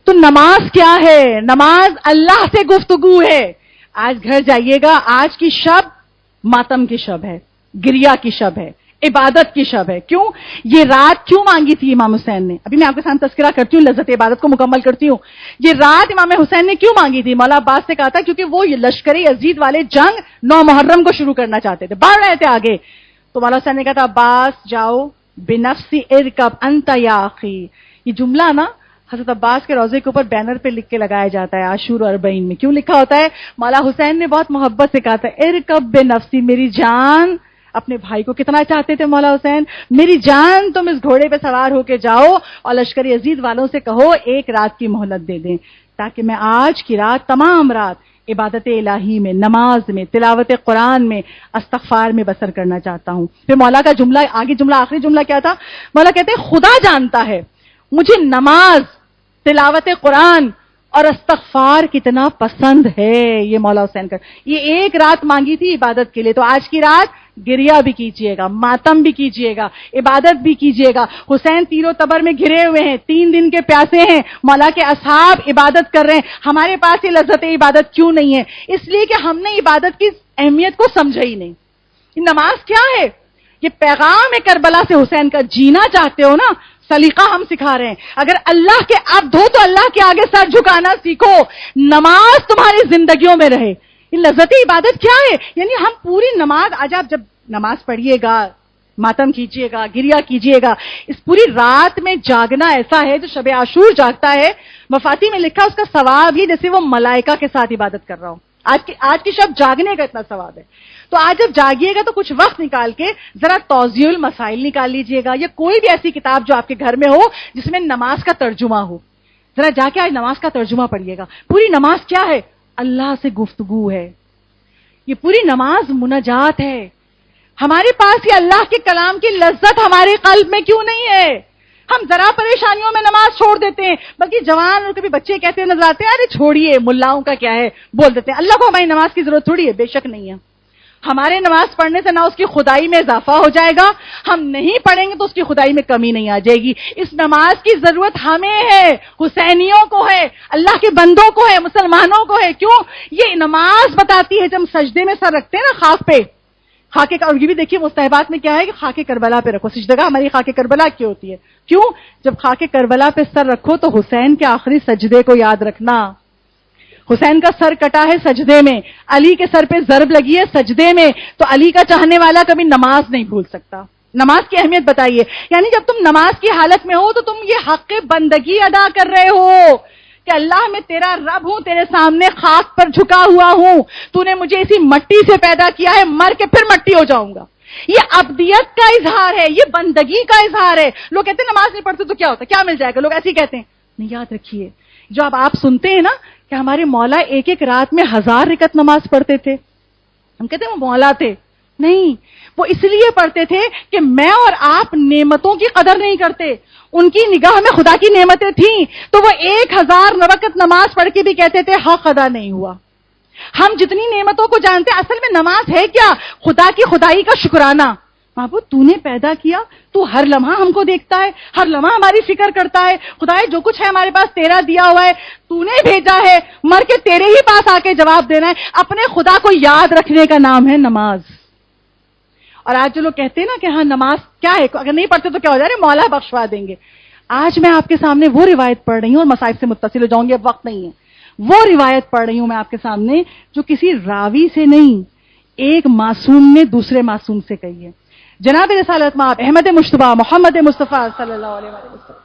تو نماز کیا ہے؟ نماز اللہ سے گفتگو ہے۔ آج گھر جائیے گا، آج کی شب ماتم کی شب ہے، گریا کی شب ہے، عبادت کی شب ہے۔ کیوں؟ یہ رات کیوں مانگی تھی امام حسین نے؟ ابھی میں آپ کے سامنے تذکرہ کرتی ہوں، لذت عبادت کو مکمل کرتی ہوں۔ یہ رات امام حسین نے کیوں مانگی تھی؟ مولا عباس سے کہا تھا کیونکہ وہ لشکر یزید والے جنگ 9 محرم کو شروع کرنا چاہتے تھے، بڑھ رہے تھے آگے۔ تو مولا حسین نے کہا تھا عباس جاؤ بنفسی ارکب انت یا اخی۔ یہ جملہ نا حضرت عباس کے روضے کے اوپر بینر پہ لکھ کے لگایا جاتا ہے عاشور 40 میں۔ کیوں لکھا ہوتا ہے؟ مولا حسین نے بہت محبت سے کہا تھا ارکب بنفسی، میری جان، اپنے بھائی کو کتنا چاہتے تھے مولا حسین، میری جان تم اس گھوڑے پہ سوار ہو کے جاؤ اور لشکر یزید والوں سے کہو ایک رات کی مہلت دے دیں تاکہ میں آج کی رات تمام رات عبادت الہی میں، نماز میں، تلاوت قرآن میں، استغفار میں بسر کرنا چاہتا ہوں۔ پھر مولا کا جملہ آگے، جملہ آخری جملہ کیا تھا؟ مولا کہتے ہیں خدا جانتا ہے مجھے نماز، تلاوت قرآن اور استغفار کتنا پسند ہے۔ یہ مولا حسین کا یہ ایک رات مانگی تھی عبادت کے لیے، تو آج کی رات گریا بھی کیجئے گا، ماتم بھی کیجئے گا، عبادت بھی کیجئے گا۔ حسین تیر و تبر میں گھرے ہوئے ہیں، 3 دن کے پیاسے ہیں، مولا کے اصحاب عبادت کر رہے ہیں۔ ہمارے پاس یہ لذت عبادت کیوں نہیں ہے؟ اس لیے کہ ہم نے عبادت کی اہمیت کو سمجھا ہی نہیں۔ یہ نماز کیا ہے؟ یہ پیغام کربلا سے حسین کا جینا چاہتے ہو نا، سلیقہ ہم سکھا رہے ہیں۔ اگر اللہ کے عبد ہو تو اللہ کے آگے سر جھکانا سیکھو، نماز تمہاری زندگیوں میں رہے۔ یہ لذت عبادت کیا ہے؟ یعنی ہم پوری نماز، آج آپ جب نماز پڑھیے گا، ماتم کیجئے گا، گریا کیجئے گا، اس پوری رات میں جاگنا ایسا ہے جو شب عاشور جاگتا ہے، مفاتی میں لکھا اس کا ثواب ہی جیسے وہ ملائکہ کے ساتھ عبادت کر رہا ہوں۔ آج کی شب جاگنے کا اتنا ثواب ہے۔ تو آج جب جاگیے گا تو کچھ وقت نکال کے ذرا توضیح المسائل نکال لیجئے گا، یا کوئی بھی ایسی کتاب جو آپ کے گھر میں ہو جس میں نماز کا ترجمہ ہو، ذرا جا کے آج نماز کا ترجمہ پڑھیے گا۔ پوری نماز کیا ہے؟ اللہ سے گفتگو ہے، یہ پوری نماز مناجات ہے۔ ہمارے پاس یہ اللہ کے کلام کی لذت ہمارے قلب میں کیوں نہیں ہے؟ ہم ذرا پریشانیوں میں نماز چھوڑ دیتے ہیں، بلکہ جوان اور کبھی بچے کہتے ہوئے نظر آتے ہیں ارے چھوڑیے ملاؤں کا کیا ہے، بول دیتے ہیں اللہ کو ہماری نماز کی ضرورت تھوڑی ہے۔ بے شک نہیں ہے، ہمارے نماز پڑھنے سے نہ اس کی خدائی میں اضافہ ہو جائے گا، ہم نہیں پڑھیں گے تو اس کی خدائی میں کمی نہیں آ جائے گی۔ اس نماز کی ضرورت ہمیں ہے، حسینیوں کو ہے، اللہ کے بندوں کو ہے، مسلمانوں کو ہے۔ کیوں؟ یہ نماز بتاتی ہے جب سجدے میں سر رکھتے ہیں نا خاک پہ، خاک، اور یہ بھی دیکھیے مستحبات میں کیا ہے کہ خاک کربلا پہ رکھو، سجدہ ہماری خاک کربلا کی ہوتی ہے۔ کیوں؟ جب خاک کربلا پہ سر رکھو تو حسین کے آخری سجدے کو یاد رکھنا۔ حسین کا سر کٹا ہے سجدے میں، علی کے سر پہ ضرب لگی ہے سجدے میں، تو علی کا چاہنے والا کبھی نماز نہیں بھول سکتا۔ نماز کی اہمیت بتائیے، یعنی جب تم نماز کی حالت میں ہو تو تم یہ حق بندگی ادا کر رہے ہو کہ اللہ میں تیرا رب ہوں، تیرے سامنے خاک پر جھکا ہوا ہوں، تو نے مجھے اسی مٹی سے پیدا کیا ہے، مر کے پھر مٹی ہو جاؤں گا۔ یہ عبدیت کا اظہار ہے، یہ بندگی کا اظہار ہے۔ لوگ کہتے ہیں نماز نہیں پڑھتے تو کیا ہوتا ہے، کیا مل جائے گا، لوگ ایسے ہی کہتے ہیں۔ نہیں، یاد رکھیے جو اب آپ سنتے ہیں نا کہ ہمارے مولا ایک ایک رات میں 1000 رکعت نماز پڑھتے تھے، ہم کہتے ہیں وہ مولا تھے، نہیں، وہ اس لیے پڑھتے تھے کہ میں اور آپ نعمتوں کی قدر نہیں کرتے، ان کی نگاہ میں خدا کی نعمتیں تھیں، تو وہ 1000 رکعت نماز پڑھ کے بھی کہتے تھے حق ادا نہیں ہوا۔ ہم جتنی نعمتوں کو جانتے ہیں، اصل میں نماز ہے کیا؟ خدا کی خدائی کا شکرانہ۔ معبود تو نے پیدا کیا، تو ہر لمحہ ہم کو دیکھتا ہے، ہر لمحہ ہماری فکر کرتا ہے، خدائے جو کچھ ہے ہمارے پاس تیرا دیا ہوا ہے، تو نے بھیجا ہے، مر کے تیرے ہی پاس آ کے جواب دینا ہے۔ اپنے خدا کو یاد رکھنے کا نام ہے نماز۔ اور آج جو لوگ کہتے ہیں نا کہ ہاں نماز کیا ہے، اگر نہیں پڑھتے تو کیا ہو جائے، مولا بخشوا دیں گے۔ آج میں آپ کے سامنے وہ روایت پڑھ رہی ہوں اور مصائب سے متصل ہو جاؤں گی، اب وقت نہیں ہے۔ وہ روایت پڑھ رہی ہوں میں آپ کے سامنے جو کسی راوی سے نہیں، ایک معصوم نے دوسرے معصوم سے کہی ہے. جناب رسالت مآب احمد مجتبیٰ محمد مصطفیٰ صلی اللہ علیہ وسلم.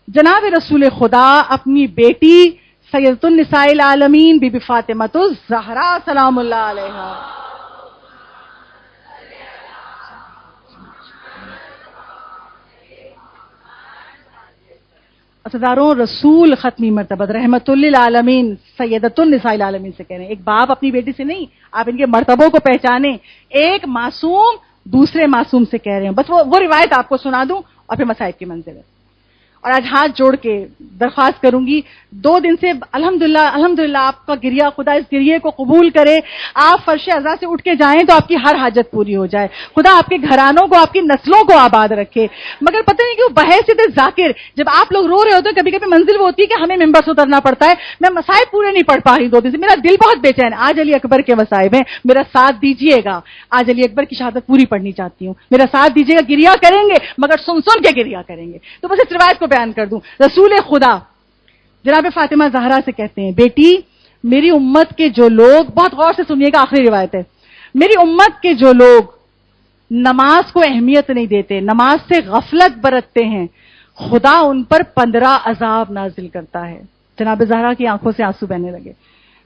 جناب رسول خدا اپنی بیٹی سیدۃ النساء العالمین بی بی فاطمہ الزہرا سلام اللہ علیہا عزیزاروں، رسول ختمی مرتبہ رحمت للعالمین سیدۃ النساء العالمین سے کہہ رہے ہیں. ایک باپ اپنی بیٹی سے نہیں، آپ ان کے مرتبوں کو پہچانیں. ایک معصوم دوسرے معصوم سے کہہ رہے ہیں. بس وہ روایت آپ کو سنا دوں اور پھر مصائب کی منزل ہے. اور آج ہاتھ جوڑ کے درخواست کروں گی، 2 دن سے الحمدللہ آپ کا گریہ خدا اس گریے کو قبول کرے. آپ فرش عزا سے اٹھ کے جائیں تو آپ کی ہر حاجت پوری ہو جائے. خدا آپ کے گھرانوں کو، آپ کی نسلوں کو آباد رکھے. مگر پتہ نہیں کیوں بحیثیت ذاکر جب آپ لوگ رو رہے ہوتے ہیں، کبھی کبھی منزل وہ ہوتی ہے کہ ہمیں ممبر سے اترنا پڑتا ہے. میں مصائب پورے نہیں پڑھ پا رہی 2 دن سے، میرا دل بہت بے چین. آج علی اکبر کے مصائب ہیں، میرا ساتھ دیجیے گا. آج علی اکبر کی شہادت پوری پڑھنی چاہتی ہوں، میرا ساتھ دیجیے گا. گریہ کریں گے مگر سن کے گریہ کریں گے. تو بس اس روایت کو بیان کر دوں. رسول خدا جناب فاطمہ زہرا سے کہتے ہیں، بیٹی میری امت کے جو لوگ، بہت غور سے سنیے گا، آخری روایت ہے، میری امت کے جو لوگ نماز کو اہمیت نہیں دیتے، نماز سے غفلت برتتے ہیں، خدا ان پر 15 عذاب نازل کرتا ہے. جناب زہرا کی آنکھوں سے آنسو بہنے لگے.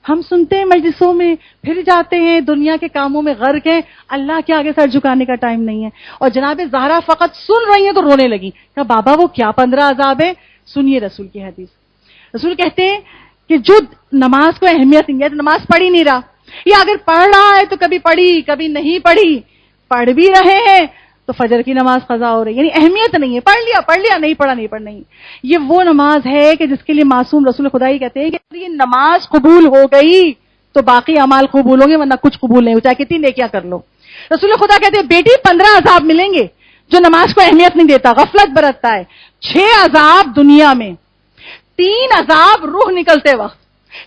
ہم سنتے ہیں مجلسوں میں، پھر جاتے ہیں دنیا کے کاموں میں غرق ہیں، اللہ کے آگے سر جھکانے کا ٹائم نہیں ہے. اور جناب زہرا فقط سن رہی ہیں تو رونے لگی. کہا بابا وہ کیا 15 عذاب ہے؟ سنیے رسول کی حدیث. رسول کہتے ہیں کہ جو نماز کو اہمیت نہیں ہے، تو نماز پڑھ ہی نہیں رہا، یا اگر پڑھ رہا ہے تو کبھی پڑھی کبھی نہیں پڑھی، پڑھ بھی رہے ہیں تو فجر کی نماز قضا ہو رہی ہے، یعنی اہمیت نہیں ہے. پڑھ لیا نہیں پڑھا نہیں پڑھ نہیں. یہ وہ نماز ہے کہ جس کے لیے معصوم رسول خدا ہی کہتے ہیں کہ یہ نماز قبول ہو گئی تو باقی اعمال قبول ہوں گے، ورنہ کچھ قبول نہیں ہو، چاہے کتنی نیکیاں کر لو. رسول خدا کہتے ہیں بیٹی 15 عذاب ملیں گے جو نماز کو اہمیت نہیں دیتا، غفلت برتتا ہے. 6 عذاب دنیا میں، 3 عذاب روح نکلتے وقت،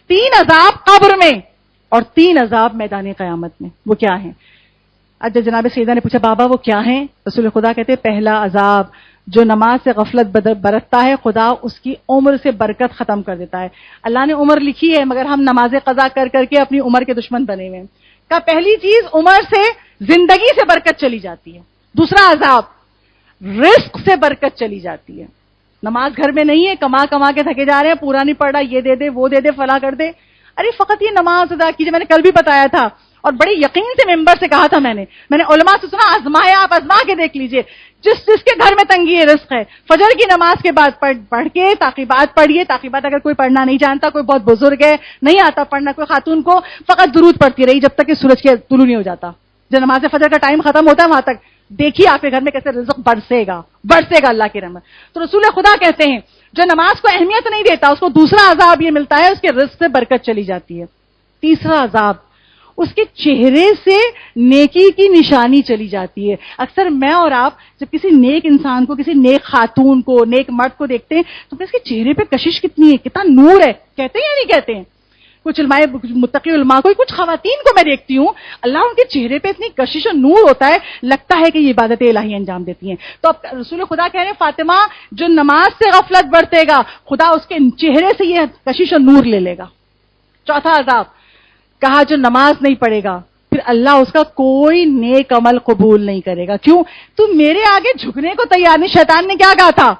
3 عذاب قبر میں، اور 3 عذاب میدان قیامت میں. وہ کیا ہیں؟ جب جناب سیدہ نے پوچھا بابا وہ کیا ہیں، رسول خدا کہتے ہیں پہلا عذاب جو نماز سے غفلت برتتا ہے، خدا اس کی عمر سے برکت ختم کر دیتا ہے. اللہ نے عمر لکھی ہے مگر ہم نماز قضا کر کے اپنی عمر کے دشمن بنے ہوئے ہیں. کا پہلی چیز عمر سے، زندگی سے برکت چلی جاتی ہے. دوسرا عذاب رزق سے برکت چلی جاتی ہے. نماز گھر میں نہیں ہے، کما کے تھکے جا رہے ہیں، پورا نہیں پڑ رہا، یہ دے دے وہ دے دے فلاں کر دے. ارے فقط یہ نماز ادا کیجیے. میں نے کل بھی بتایا تھا اور بڑے یقین سے ممبر سے کہا تھا، میں نے علماء سے سنا، آزمائے، آپ آزما کے دیکھ لیجئے. جس کے گھر میں تنگی رزق ہے، فجر کی نماز کے بعد پڑھ کے تعقیبات پڑھیے. تعقیبات اگر کوئی پڑھنا نہیں جانتا، کوئی بہت بزرگ ہے نہیں آتا پڑھنا، کوئی خاتون کو فقط درود پڑھتی رہی جب تک کہ سورج کے طلوع نہیں ہو جاتا. جب نماز فجر کا ٹائم ختم ہوتا ہے وہاں تک دیکھیے آپ کے گھر میں کیسے رزق برسے گا اللہ کی رحمت. تو رسول خدا کہتے ہیں جو نماز کو اہمیت نہیں دیتا اس کو دوسرا عذاب یہ ملتا ہے، اس کے رزق سے برکت چلی جاتی ہے. تیسرا عذاب اس کے چہرے سے نیکی کی نشانی چلی جاتی ہے. اکثر میں اور آپ جب کسی نیک انسان کو، کسی نیک خاتون کو، نیک مرد کو دیکھتے ہیں تو اس کے چہرے پہ کشش کتنی ہے، کتنا نور ہے، کہتے ہیں یا نہیں کہتے ہیں؟ کچھ علماء، متقی علماء کو، کچھ خواتین کو میں دیکھتی ہوں، اللہ ان کے چہرے پہ اتنی کشش اور نور ہوتا ہے، لگتا ہے کہ یہ عبادت الہی انجام دیتی ہیں. تو اب رسول خدا کہہ رہے ہیں فاطمہ جو نماز سے غفلت برتے گا، خدا اس کے چہرے سے یہ کشش اور نور لے لے گا. چوتھا عذاب کہا جو نماز نہیں پڑھے گا پھر اللہ اس کا کوئی نیک عمل قبول نہیں کرے گا. کیوں؟ تم میرے آگے جھکنے کو تیار نہیں. شیطان نے کیا کہا تھا؟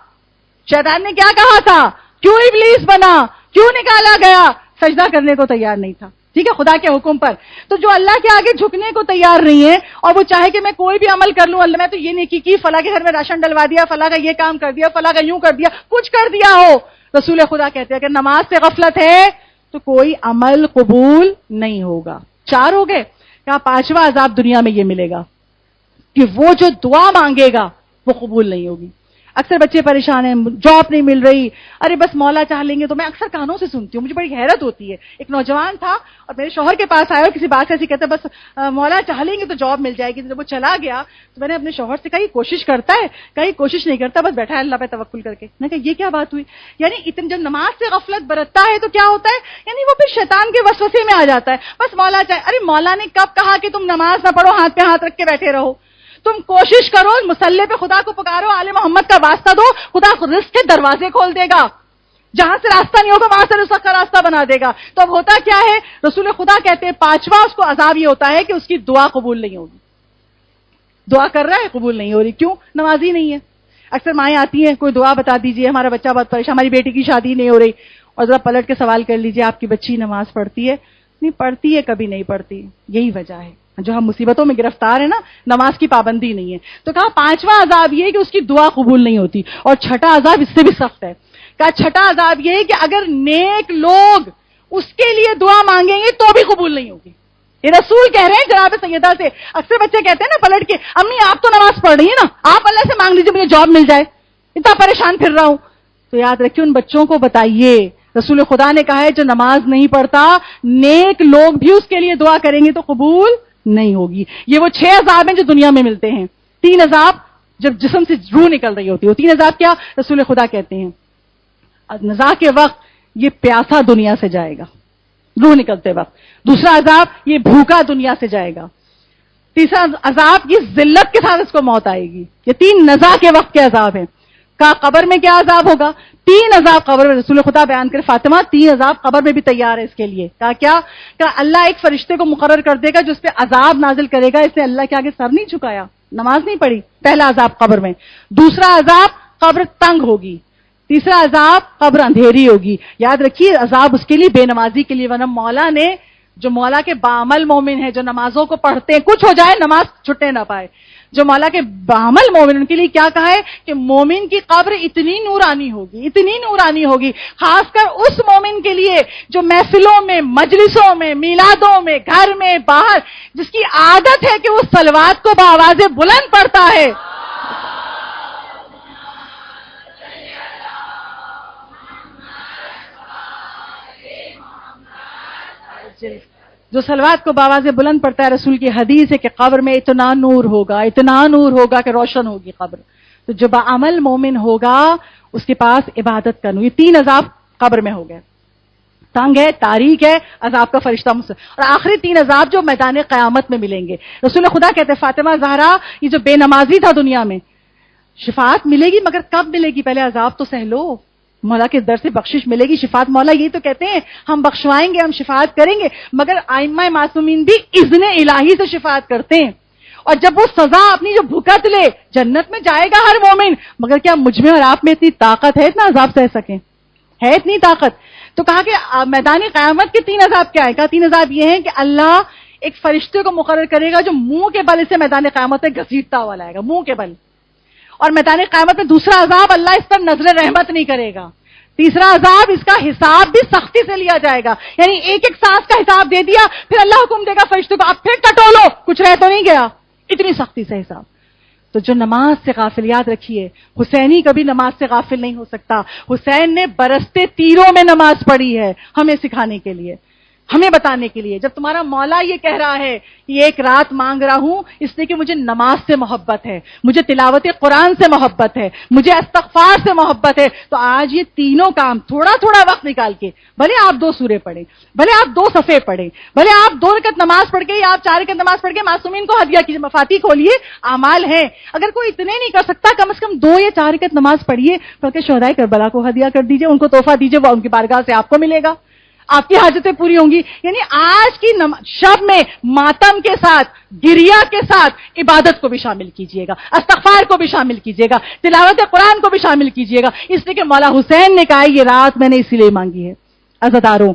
شیطان نے کیا کہا تھا؟ کیوں ابلیس بنا؟ کیوں نکالا گیا؟ سجدہ کرنے کو تیار نہیں تھا، ٹھیک ہے، خدا کے حکم پر. تو جو اللہ کے آگے جھکنے کو تیار نہیں ہے اور وہ چاہے کہ میں کوئی بھی عمل کر لوں، اللہ میں تو یہ نیکی کی، فلاں کے گھر میں راشن ڈلوا دیا، فلاں کا یہ کام کر دیا، فلاں کا یوں کر دیا، کچھ کر دیا ہو، رسول خدا کہتے ہیں کہ نماز سے غفلت ہے تو کوئی عمل قبول نہیں ہوگا. 4 ہو گئے. کہا 5واں عذاب دنیا میں یہ ملے گا کہ وہ جو دعا مانگے گا وہ قبول نہیں ہوگی. اکثر بچے پریشان ہیں، جاب نہیں مل رہی، ارے بس مولا چاہ لیں گے. تو میں اکثر کانوں سے سنتی ہوں، مجھے بڑی حیرت ہوتی ہے. ایک نوجوان تھا اور میرے شوہر کے پاس آیا اور کسی بات سے ایسی کہتا بس مولا چاہ لیں گے تو جاب مل جائے گی. جب وہ چلا گیا تو میں نے اپنے شوہر سے کہا یہ کوشش کرتا ہے؟ کہیں کوشش نہیں کرتا، بس بیٹھا ہے اللہ پہ توکل کر کے. میں نے کہا یہ کیا بات ہوئی؟ یعنی اتنے جب نماز سے غفلت برتتا ہے تو کیا ہوتا ہے؟ یعنی وہ پھر شیطان کے وسوسے میں آ جاتا ہے. بس مولا چاہے، ارے مولا نے کب کہا کہ تم نماز نہ پڑھو، ہاتھ پہ ہاتھ رکھ کے بیٹھے رہو؟ تم کوشش کرو مصلی پہ خدا کو پکارو، آل محمد کا واسطہ دو، خدا رزق کے دروازے کھول دے گا، جہاں سے راستہ نہیں ہوگا وہاں سے رزق کا راستہ بنا دے گا۔ تو اب ہوتا کیا ہے، رسول خدا کہتے ہیں 5واں اس کو عذاب یہ ہوتا ہے کہ اس کی دعا قبول نہیں ہوگی۔ دعا کر رہا ہے قبول نہیں ہو رہی، کیوں؟ نمازی نہیں ہے۔ اکثر مائیں آتی ہیں، کوئی دعا بتا دیجئے، ہمارا بچہ بہت پریشان، ہماری بیٹی کی شادی نہیں ہو رہی، اور ذرا پلٹ کے سوال کر لیجئے آپ کی بچی نماز پڑھتی ہے؟ نہیں پڑھتی ہے، کبھی نہیں پڑھتی۔ یہی وجہ ہے جو ہم مصیبتوں میں گرفتار ہیں نا، نماز کی پابندی نہیں ہے۔ تو کہا 5واں عذاب یہ ہے کہ اس کی دعا قبول نہیں ہوتی، اور 6واں عذاب اس سے بھی سخت ہے۔ کہا 6واں عذاب یہ ہے کہ اگر نیک لوگ اس کے لیے دعا مانگیں گے تو بھی قبول نہیں ہوگی۔ یہ رسول کہہ رہے ہیں جناب سیدہ سے۔ اکثر بچے کہتے ہیں نا پلٹ کے، امی آپ تو نماز پڑھ رہی ہیں نا، آپ اللہ سے مانگ لیجیے مجھے جاب مل جائے، اتنا پریشان پھر رہا ہوں۔ تو یاد رکھیے ان بچوں کو بتائیے، رسول خدا نے کہا ہے جو نماز نہیں پڑھتا نیک لوگ بھی اس کے لیے دعا کریں گے تو قبول نہیں ہوگی۔ یہ وہ 6 عذاب ہیں جو دنیا میں ملتے ہیں۔ 3 عذاب جب جسم سے روح نکل رہی ہوتی ہے، 3 عذاب کیا رسول خدا کہتے ہیں؟ نزاع کے وقت یہ پیاسا دنیا سے جائے گا روح نکلتے وقت، دوسرا عذاب یہ بھوکا دنیا سے جائے گا، تیسرا عذاب یہ ذلت کے ساتھ اس کو موت آئے گی۔ یہ 3 نزاع کے وقت کے عذاب ہیں۔ کہا قبر میں کیا عذاب ہوگا؟ 3 عذاب قبر میں، رسول خدا بیان کرے فاطمہ 3 عذاب قبر میں بھی تیار ہے اس کے لیے۔ کہا کیا؟ کہ اللہ ایک فرشتے کو مقرر کر دے گا جو اس پہ عذاب نازل کرے گا، اس نے اللہ کے آگے سر نہیں جھکایا، نماز نہیں پڑھی، پہلا عذاب قبر میں۔ دوسرا عذاب قبر تنگ ہوگی، تیسرا عذاب قبر اندھیری ہوگی۔ یاد رکھیے عذاب اس کے لیے بے نمازی کے لیے، ورنہ مولا نے جو مولا کے بعمل مومن ہے جو نمازوں کو پڑھتے ہیں، کچھ ہو جائے نماز چھٹے نہ پائے، جو مولا کے بعمل مومن ان کے لیے کیا کہا ہے کہ مومن کی قبر اتنی نورانی ہوگی، اتنی نورانی ہوگی، خاص کر اس مومن کے لیے جو محفلوں میں، مجلسوں میں، میلادوں میں، گھر میں، باہر، جس کی عادت ہے کہ وہ صلوات کو بآواز بلند پڑھتا ہے۔ جو صلوات کو بآواز بلند پڑتا ہے، رسول کی حدیث ہے کہ قبر میں اتنا نور ہوگا، اتنا نور ہوگا کہ روشن ہوگی قبر۔ تو جو بعمل مومن ہوگا اس کے پاس عبادت کا نور۔ یہ 3 عذاب قبر میں ہو گئے، تنگ ہے، تاریک ہے، عذاب کا فرشتہ اور آخری 3 عذاب جو میدان قیامت میں ملیں گے۔ رسول خدا کہتے ہیں فاطمہ زہرا یہ جو بے نمازی تھا دنیا میں، شفاعت ملے گی مگر کب ملے گی؟ پہلے عذاب تو سہ لو، مولا کے در سے بخشش ملے گی، شفاعت مولا یہی تو کہتے ہیں ہم بخشوائیں گے، ہم شفاعت کریں گے، مگر ائمہ معصومین بھی اذن الہی سے شفاعت کرتے ہیں۔ اور جب وہ سزا اپنی جو بھگت لے، جنت میں جائے گا ہر مومن، مگر کیا مجھ میں اور آپ میں اتنی طاقت ہے اتنا عذاب سہ سکیں؟ ہے اتنی طاقت؟ تو کہا کہ میدان قیامت کے 3 عذاب کیا ہے؟ کہا 3 عذاب یہ ہیں کہ اللہ ایک فرشتے کو مقرر کرے گا جو منہ کے بل سے میدان قیامت میں گھسیٹتا ہوا لائے گا، منہ کے بل۔ اور میدان قیامت میں دوسرا عذاب اللہ اس پر نظر رحمت نہیں کرے گا۔ تیسرا عذاب اس کا حساب بھی سختی سے لیا جائے گا، یعنی ایک ایک سانس کا حساب دے دیا، پھر اللہ حکم دے گا فرشتوں کو اب پھر ٹٹولو، کچھ رہ تو نہیں گیا، اتنی سختی سے حساب۔ تو جو نماز سے غافل، یاد رکھیے حسینی کبھی نماز سے غافل نہیں ہو سکتا۔ حسین نے برستے تیروں میں نماز پڑھی ہے ہمیں سکھانے کے لیے، ہمیں بتانے کے لیے۔ جب تمہارا مولا یہ کہہ رہا ہے یہ ایک رات مانگ رہا ہوں اس لیے کہ مجھے نماز سے محبت ہے، مجھے تلاوت قرآن سے محبت ہے، مجھے استغفار سے محبت ہے، تو آج یہ تینوں کام تھوڑا تھوڑا وقت نکال کے، بھلے آپ 2 سورے پڑھیں، بھلے آپ 2 صفحے پڑھیں، بھلے آپ 2 رکعت نماز پڑھ کے یا آپ 4 رکعت نماز پڑھ کے معصومین کو ہدیہ کیجیے، مفاتیح کھولیے، اعمال ہیں۔ اگر کوئی اتنے نہیں کر سکتا کم از کم 2 یا 4 رکعت نماز پڑھیے، بلکہ شہدائے کربلا کو ہدیہ کر دیجیے، ان کو تحفہ دیجیے، وہ ان کی بارگاہ سے آپ کو ملے گا، آپ کی حاجتیں پوری ہوں گی۔ یعنی آج کی شب میں ماتم کے ساتھ، گریہ کے ساتھ عبادت کو بھی شامل کیجئے گا، استغفار کو بھی شامل کیجئے گا، تلاوت قرآن کو بھی شامل کیجئے گا، اس لیے کہ مولا حسین نے کہا ہے یہ رات میں نے اسی لیے مانگی ہے۔ عزاداروں،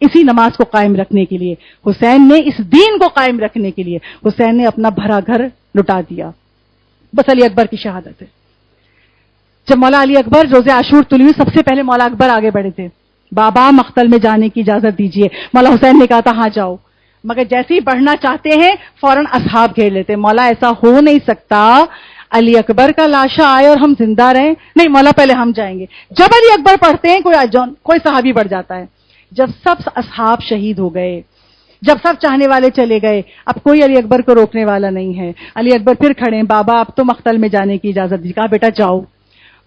اسی نماز کو قائم رکھنے کے لیے حسین نے، اس دین کو قائم رکھنے کے لیے حسین نے اپنا بھرا گھر لٹا دیا۔ بس علی اکبر کی شہادت ہے۔ جب مولا علی اکبر روز عاشور طلوع ہوئی، سب سے پہلے مولا اکبر آگے بڑھے تھے، بابا مقتل میں جانے کی اجازت دیجیے۔ مولا حسین نے کہا تھا ہاں جاؤ، مگر جیسے ہی بڑھنا چاہتے ہیں فوراً اصحاب گھیر لیتے، مولا ایسا ہو نہیں سکتا، علی اکبر کا لاشا آئے اور ہم زندہ رہیں، نہیں مولا پہلے ہم جائیں گے۔ جب علی اکبر پڑھتے ہیں کوئی صحابی بڑھ جاتا ہے۔ جب سب اصحاب شہید ہو گئے، جب سب چاہنے والے چلے گئے، اب کوئی علی اکبر کو روکنے والا نہیں ہے۔ علی اکبر پھر کھڑے ہیں، بابا اب تو مقتل میں جانے کی اجازت دی۔ کہا بیٹا جاؤ،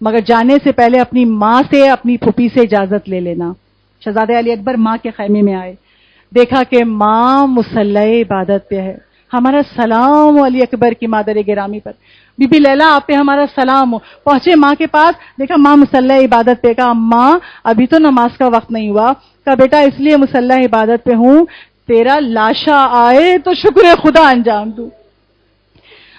مگر جانے سے پہلے اپنی ماں سے، اپنی پھوپھی سے اجازت لے لینا۔ شہزادہ علی اکبر ماں کے خیمے میں آئے، دیکھا کہ ماں مصلی عبادت پہ ہے، ہمارا سلام علی اکبر کی مادر گرامی پر. بی بی لیلا آپ پہ ہمارا سلام ہو. پہنچے ماں کے پاس, دیکھا ماں مصلی عبادت پہ. کہا ماں ابھی تو نماز کا وقت نہیں ہوا. کہا بیٹا اس لیے مصلی عبادت پہ ہوں, تیرا لاشا آئے تو شکر خدا انجام دوں.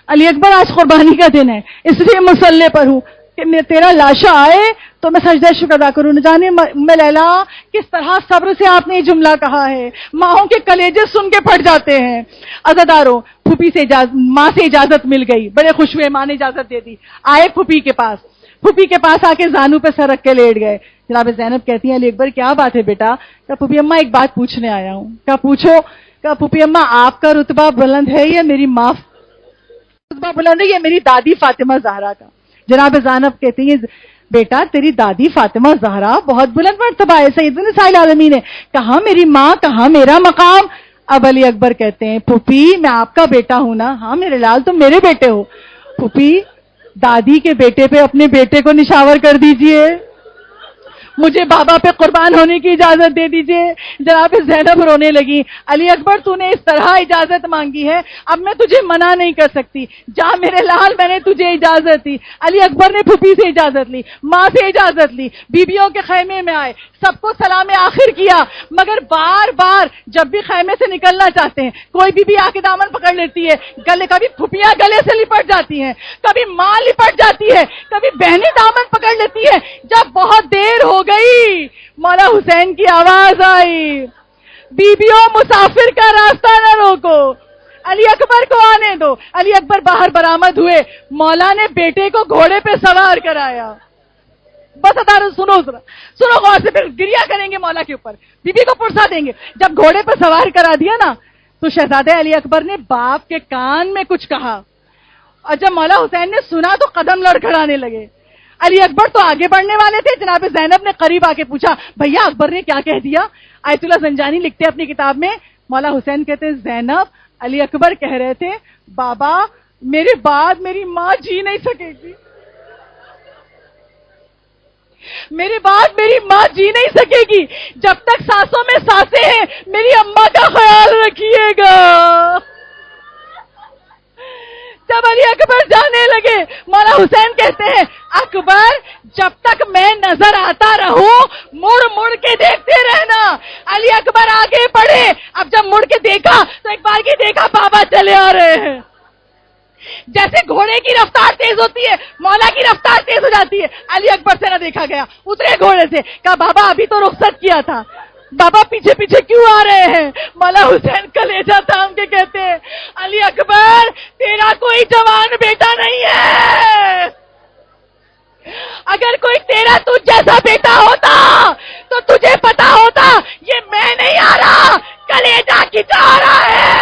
علی اکبر آج قربانی کا دن ہے, اس لیے مصلی پر ہوں کہ تیرا لاشا آئے تو میں سجدہ شکر ادا کروں. نہ جانے ام لیلا کس طرح صبر سے آپ نے یہ جملہ کہا ہے. ماؤں کے کلیجے سن کے پھٹ جاتے ہیں. عزادارو, پھوپھی سے ماں سے اجازت مل گئی, بڑے خوش ہوئے, ماں نے اجازت دے دی. آئے پھوپھی کے پاس, پھوپھی کے پاس آ کے زانو پہ سر رکھ کے لیٹ گئے. جناب زینب کہتی ہیں علی اکبر کیا بات ہے بیٹا؟ کہا پھوپھی اماں ایک بات پوچھنے آیا ہوں. کہا پوچھو. کہا پھوپھی اماں آپ کا رتبہ بلند ہے یا میری ماں رتبہ بلند ہے یا میری دادی فاطمہ زہرا کا؟ جناب زینب کہتی ہیں بیٹا تیری دادی فاطمہ زہرا بہت بلند مرتبہ ہے, سید نساء العالمین ہے. کہاں میری ماں, کہاں میرا مقام؟ اب علی اکبر کہتے ہیں پھوپھی میں آپ کا بیٹا ہوں نا. ہاں میرے لال تم میرے بیٹے ہو. پھوپھی دادی کے بیٹے پہ اپنے بیٹے کو نشاور کر دیجئے, مجھے بابا پہ قربان ہونے کی اجازت دے دیجئے. جناب زینب رونے لگی. علی اکبر تو نے اس طرح اجازت مانگی ہے, اب میں تجھے منع نہیں کر سکتی. جا میرے لال, میں نے تجھے اجازت دی. علی اکبر نے پھوپھی سے اجازت لی, ماں سے اجازت لی, بیویوں کے خیمے میں آئے, سب کو سلام آخر کیا. مگر بار بار جب بھی خیمے سے نکلنا چاہتے ہیں کوئی بیوی آ کے دامن پکڑ لیتی ہے, گلے, کبھی پھوپھیاں گلے سے لپٹ جاتی ہیں, کبھی ماں لپٹ جاتی ہے, کبھی بہنیں دامن پکڑ لیتی ہے. جب بہت دیر ہو گئی مولا حسین کی آواز آئی, بیبیوں مسافر کا راستہ نہ روکو, علی اکبر کو آنے دو. علی اکبر باہر برآمد ہوئے, مولا نے بیٹے کو گھوڑے پہ سوار کرایا. بس ادارو سنو غور سے, پھر گریا کریں گے مولا کے اوپر, بیوی کو پرسا دیں گے. جب گھوڑے پہ سوار کرا دیا نا تو شہزادے علی اکبر نے باپ کے کان میں کچھ کہا, اور جب مولا حسین نے سنا تو قدم لڑکھڑانے لگے. علی اکبر تو آگے بڑھنے والے تھے, جناب زینب نے قریب آ کے پوچھا بھیا اکبر نے کیا کہہ دیا؟ آیت اللہ زنجانی لکھتے ہیں اپنی کتاب میں, مولا حسین کہتے ہیں زینب علی اکبر کہہ رہے تھے بابا میرے بعد میری ماں جی نہیں سکے گی, میرے بعد میری ماں جی نہیں سکے گی, جب تک سانسوں میں سانسیں ہیں میری اماں کا خیال رکھیے گا. جب علی اکبر جانے لگے مولا حسین کہتے ہیں اکبر جب تک میں نظر آتا رہوں مڑ مڑ کے دیکھتے رہنا. علی اکبر آگے بڑھے, اب جب مڑ کے دیکھا تو ایک بار کی دیکھا بابا چلے آ رہے ہیں. جیسے گھوڑے کی رفتار تیز ہوتی ہے مولا کی رفتار تیز ہو جاتی ہے. علی اکبر سے نہ دیکھا گیا, اترے گھوڑے سے, کہا بابا ابھی تو رخصت کیا تھا, بابا پیچھے پیچھے کیوں آ رہے ہیں؟ مولا حسین کلیجہ تھام کے کہتے ہیں علی اکبر تیرا کوئی جوان بیٹا نہیں ہے, اگر کوئی تیرا تجھ جیسا بیٹا ہوتا تو تجھے پتا ہوتا یہ میں نہیں آ رہا, کلیجہ کھچا رہا ہے.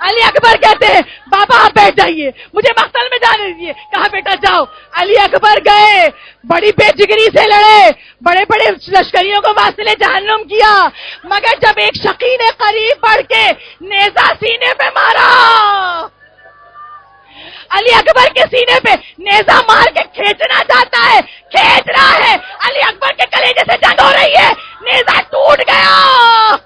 علی اکبر کہتے ہیں بابا آپ بیٹھ جائیے, مجھے مقتل میں جانے دیجیے. کہا بیٹا جاؤ. علی اکبر گئے, بڑی بے جگری سے لڑے, بڑے بڑے لشکریوں کو واصل جہنم کیا, مگر جب ایک شقی نے قریب بڑھ کے نیزہ سینے پہ مارا, علی اکبر کے سینے پہ نیزہ مار کے کھینچنا چاہتا ہے, کھینچ رہا ہے, علی اکبر کے کلیجے سے جنگ ہو رہی ہے, نیزہ ٹوٹ گیا,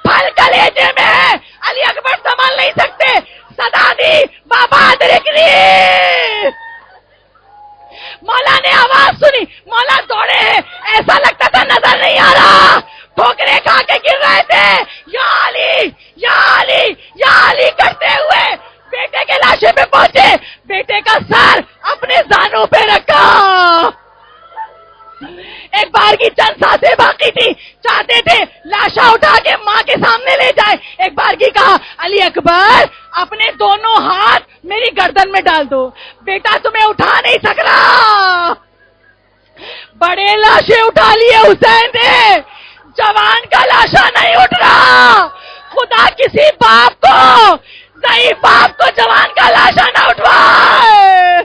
پھل کلیجے میں ہے, علی اکبر سنبھال نہیں سکتے, صدا دی بابا ادرک لی. مولا نے آواز سنی, مولا دوڑے ہیں, ایسا لگتا تھا نظر نہیں آ رہا, ٹھوکرے کھا کے گر رہے تھے. یا علی یا علی یا علی کرتے ہوئے بیٹے کے لاشے پہ پہنچے, بیٹے کا سر اپنے زانوں پہ رکھا. ایک بار کی چند سانسیں باقی تھی, چاہتے تھے لاشا اٹھا کے ماں کے سامنے لے جائے. ایک بار کی کہا علی اکبر اپنے دونوں ہاتھ میری گردن میں ڈال دو, بیٹا تمہیں اٹھا نہیں سک رہا. بڑے لاشیں اٹھا لیے حسین نے, جوان کا لاشا نہیں اٹھ رہا. خدا کسی باپ کو, ضعیف باپ کو جوان کا لاشا نہ اٹھوائے.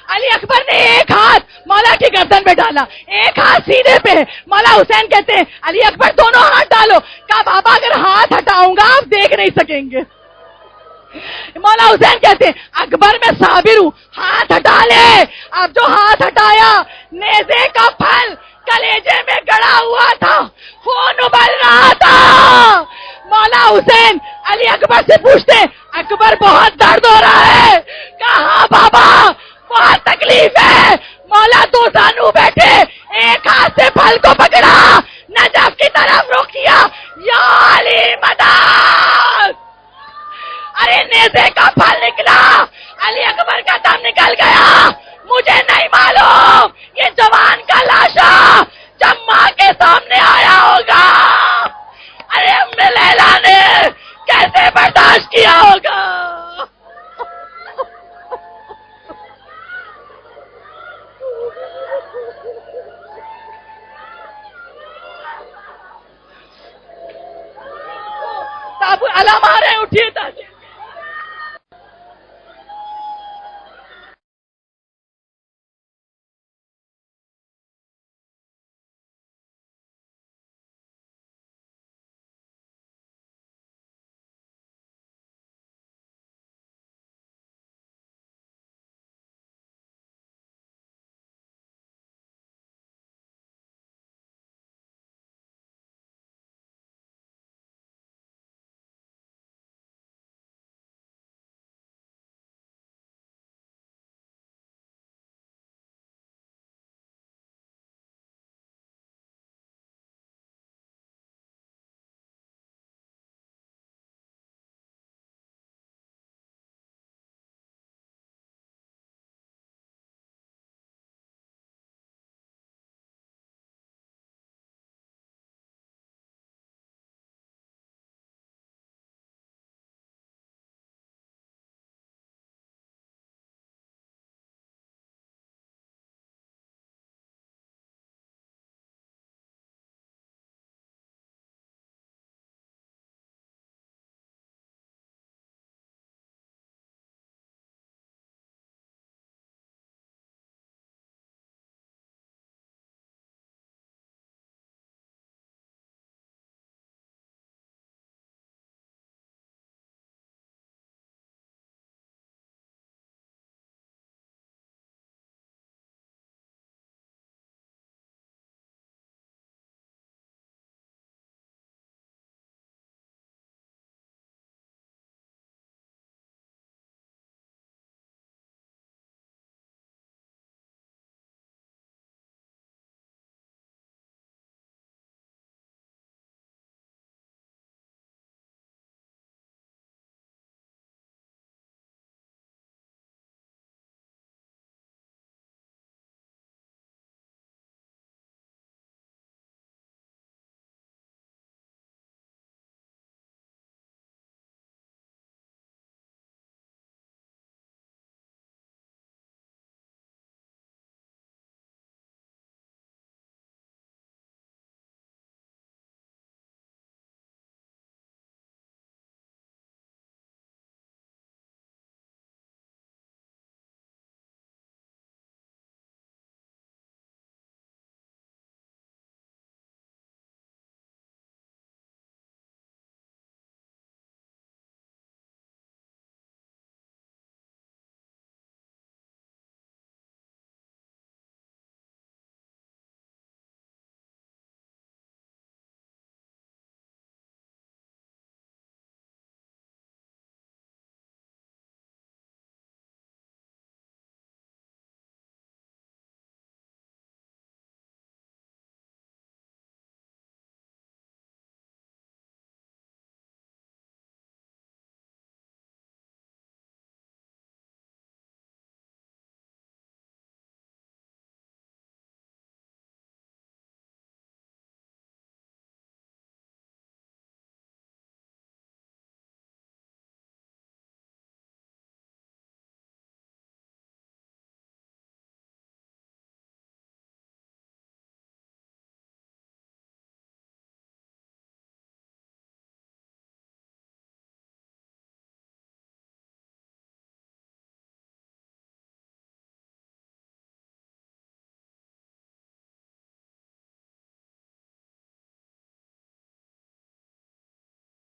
علی اکبر نے ایک ہاتھ مولا کی گردن پہ ڈالا, ایک ہاتھ سینے پہ. مولا حسین کہتے ہیں علی اکبر دونوں ہاتھ ڈالو. کہا بابا اگر ہاتھ ہٹاؤں گا آپ دیکھ نہیں سکیں گے. مولا حسین کہتے ہیں اکبر میں صابر ہوں, ہاتھ ہٹا لے. اب جو ہاتھ ہٹایا نیزے کا پھل کلیجے میں گڑا ہوا تھا، خون ابل رہا تھا. مولا حسین علی اکبر سے پوچھتے اکبر بہت درد ہو رہا ہے. کہا بابا بہت تکلیف ہے. مولا دو زانو بیٹھے، ایک ہاتھ سے پھل کو پکڑا، نجف کی طرف رخ کیا، یا علی مدد. ارے نیزے کا پھل نکلا، علی اکبر کا دم نکل گیا. مجھے نہیں معلوم یہ جوان کا لاشا جب ماں کے سامنے آیا ہوگا ارے ام لیلا نے کیسے برداشت کیا ہوگا. علم آ رہے اٹھیے تاکہ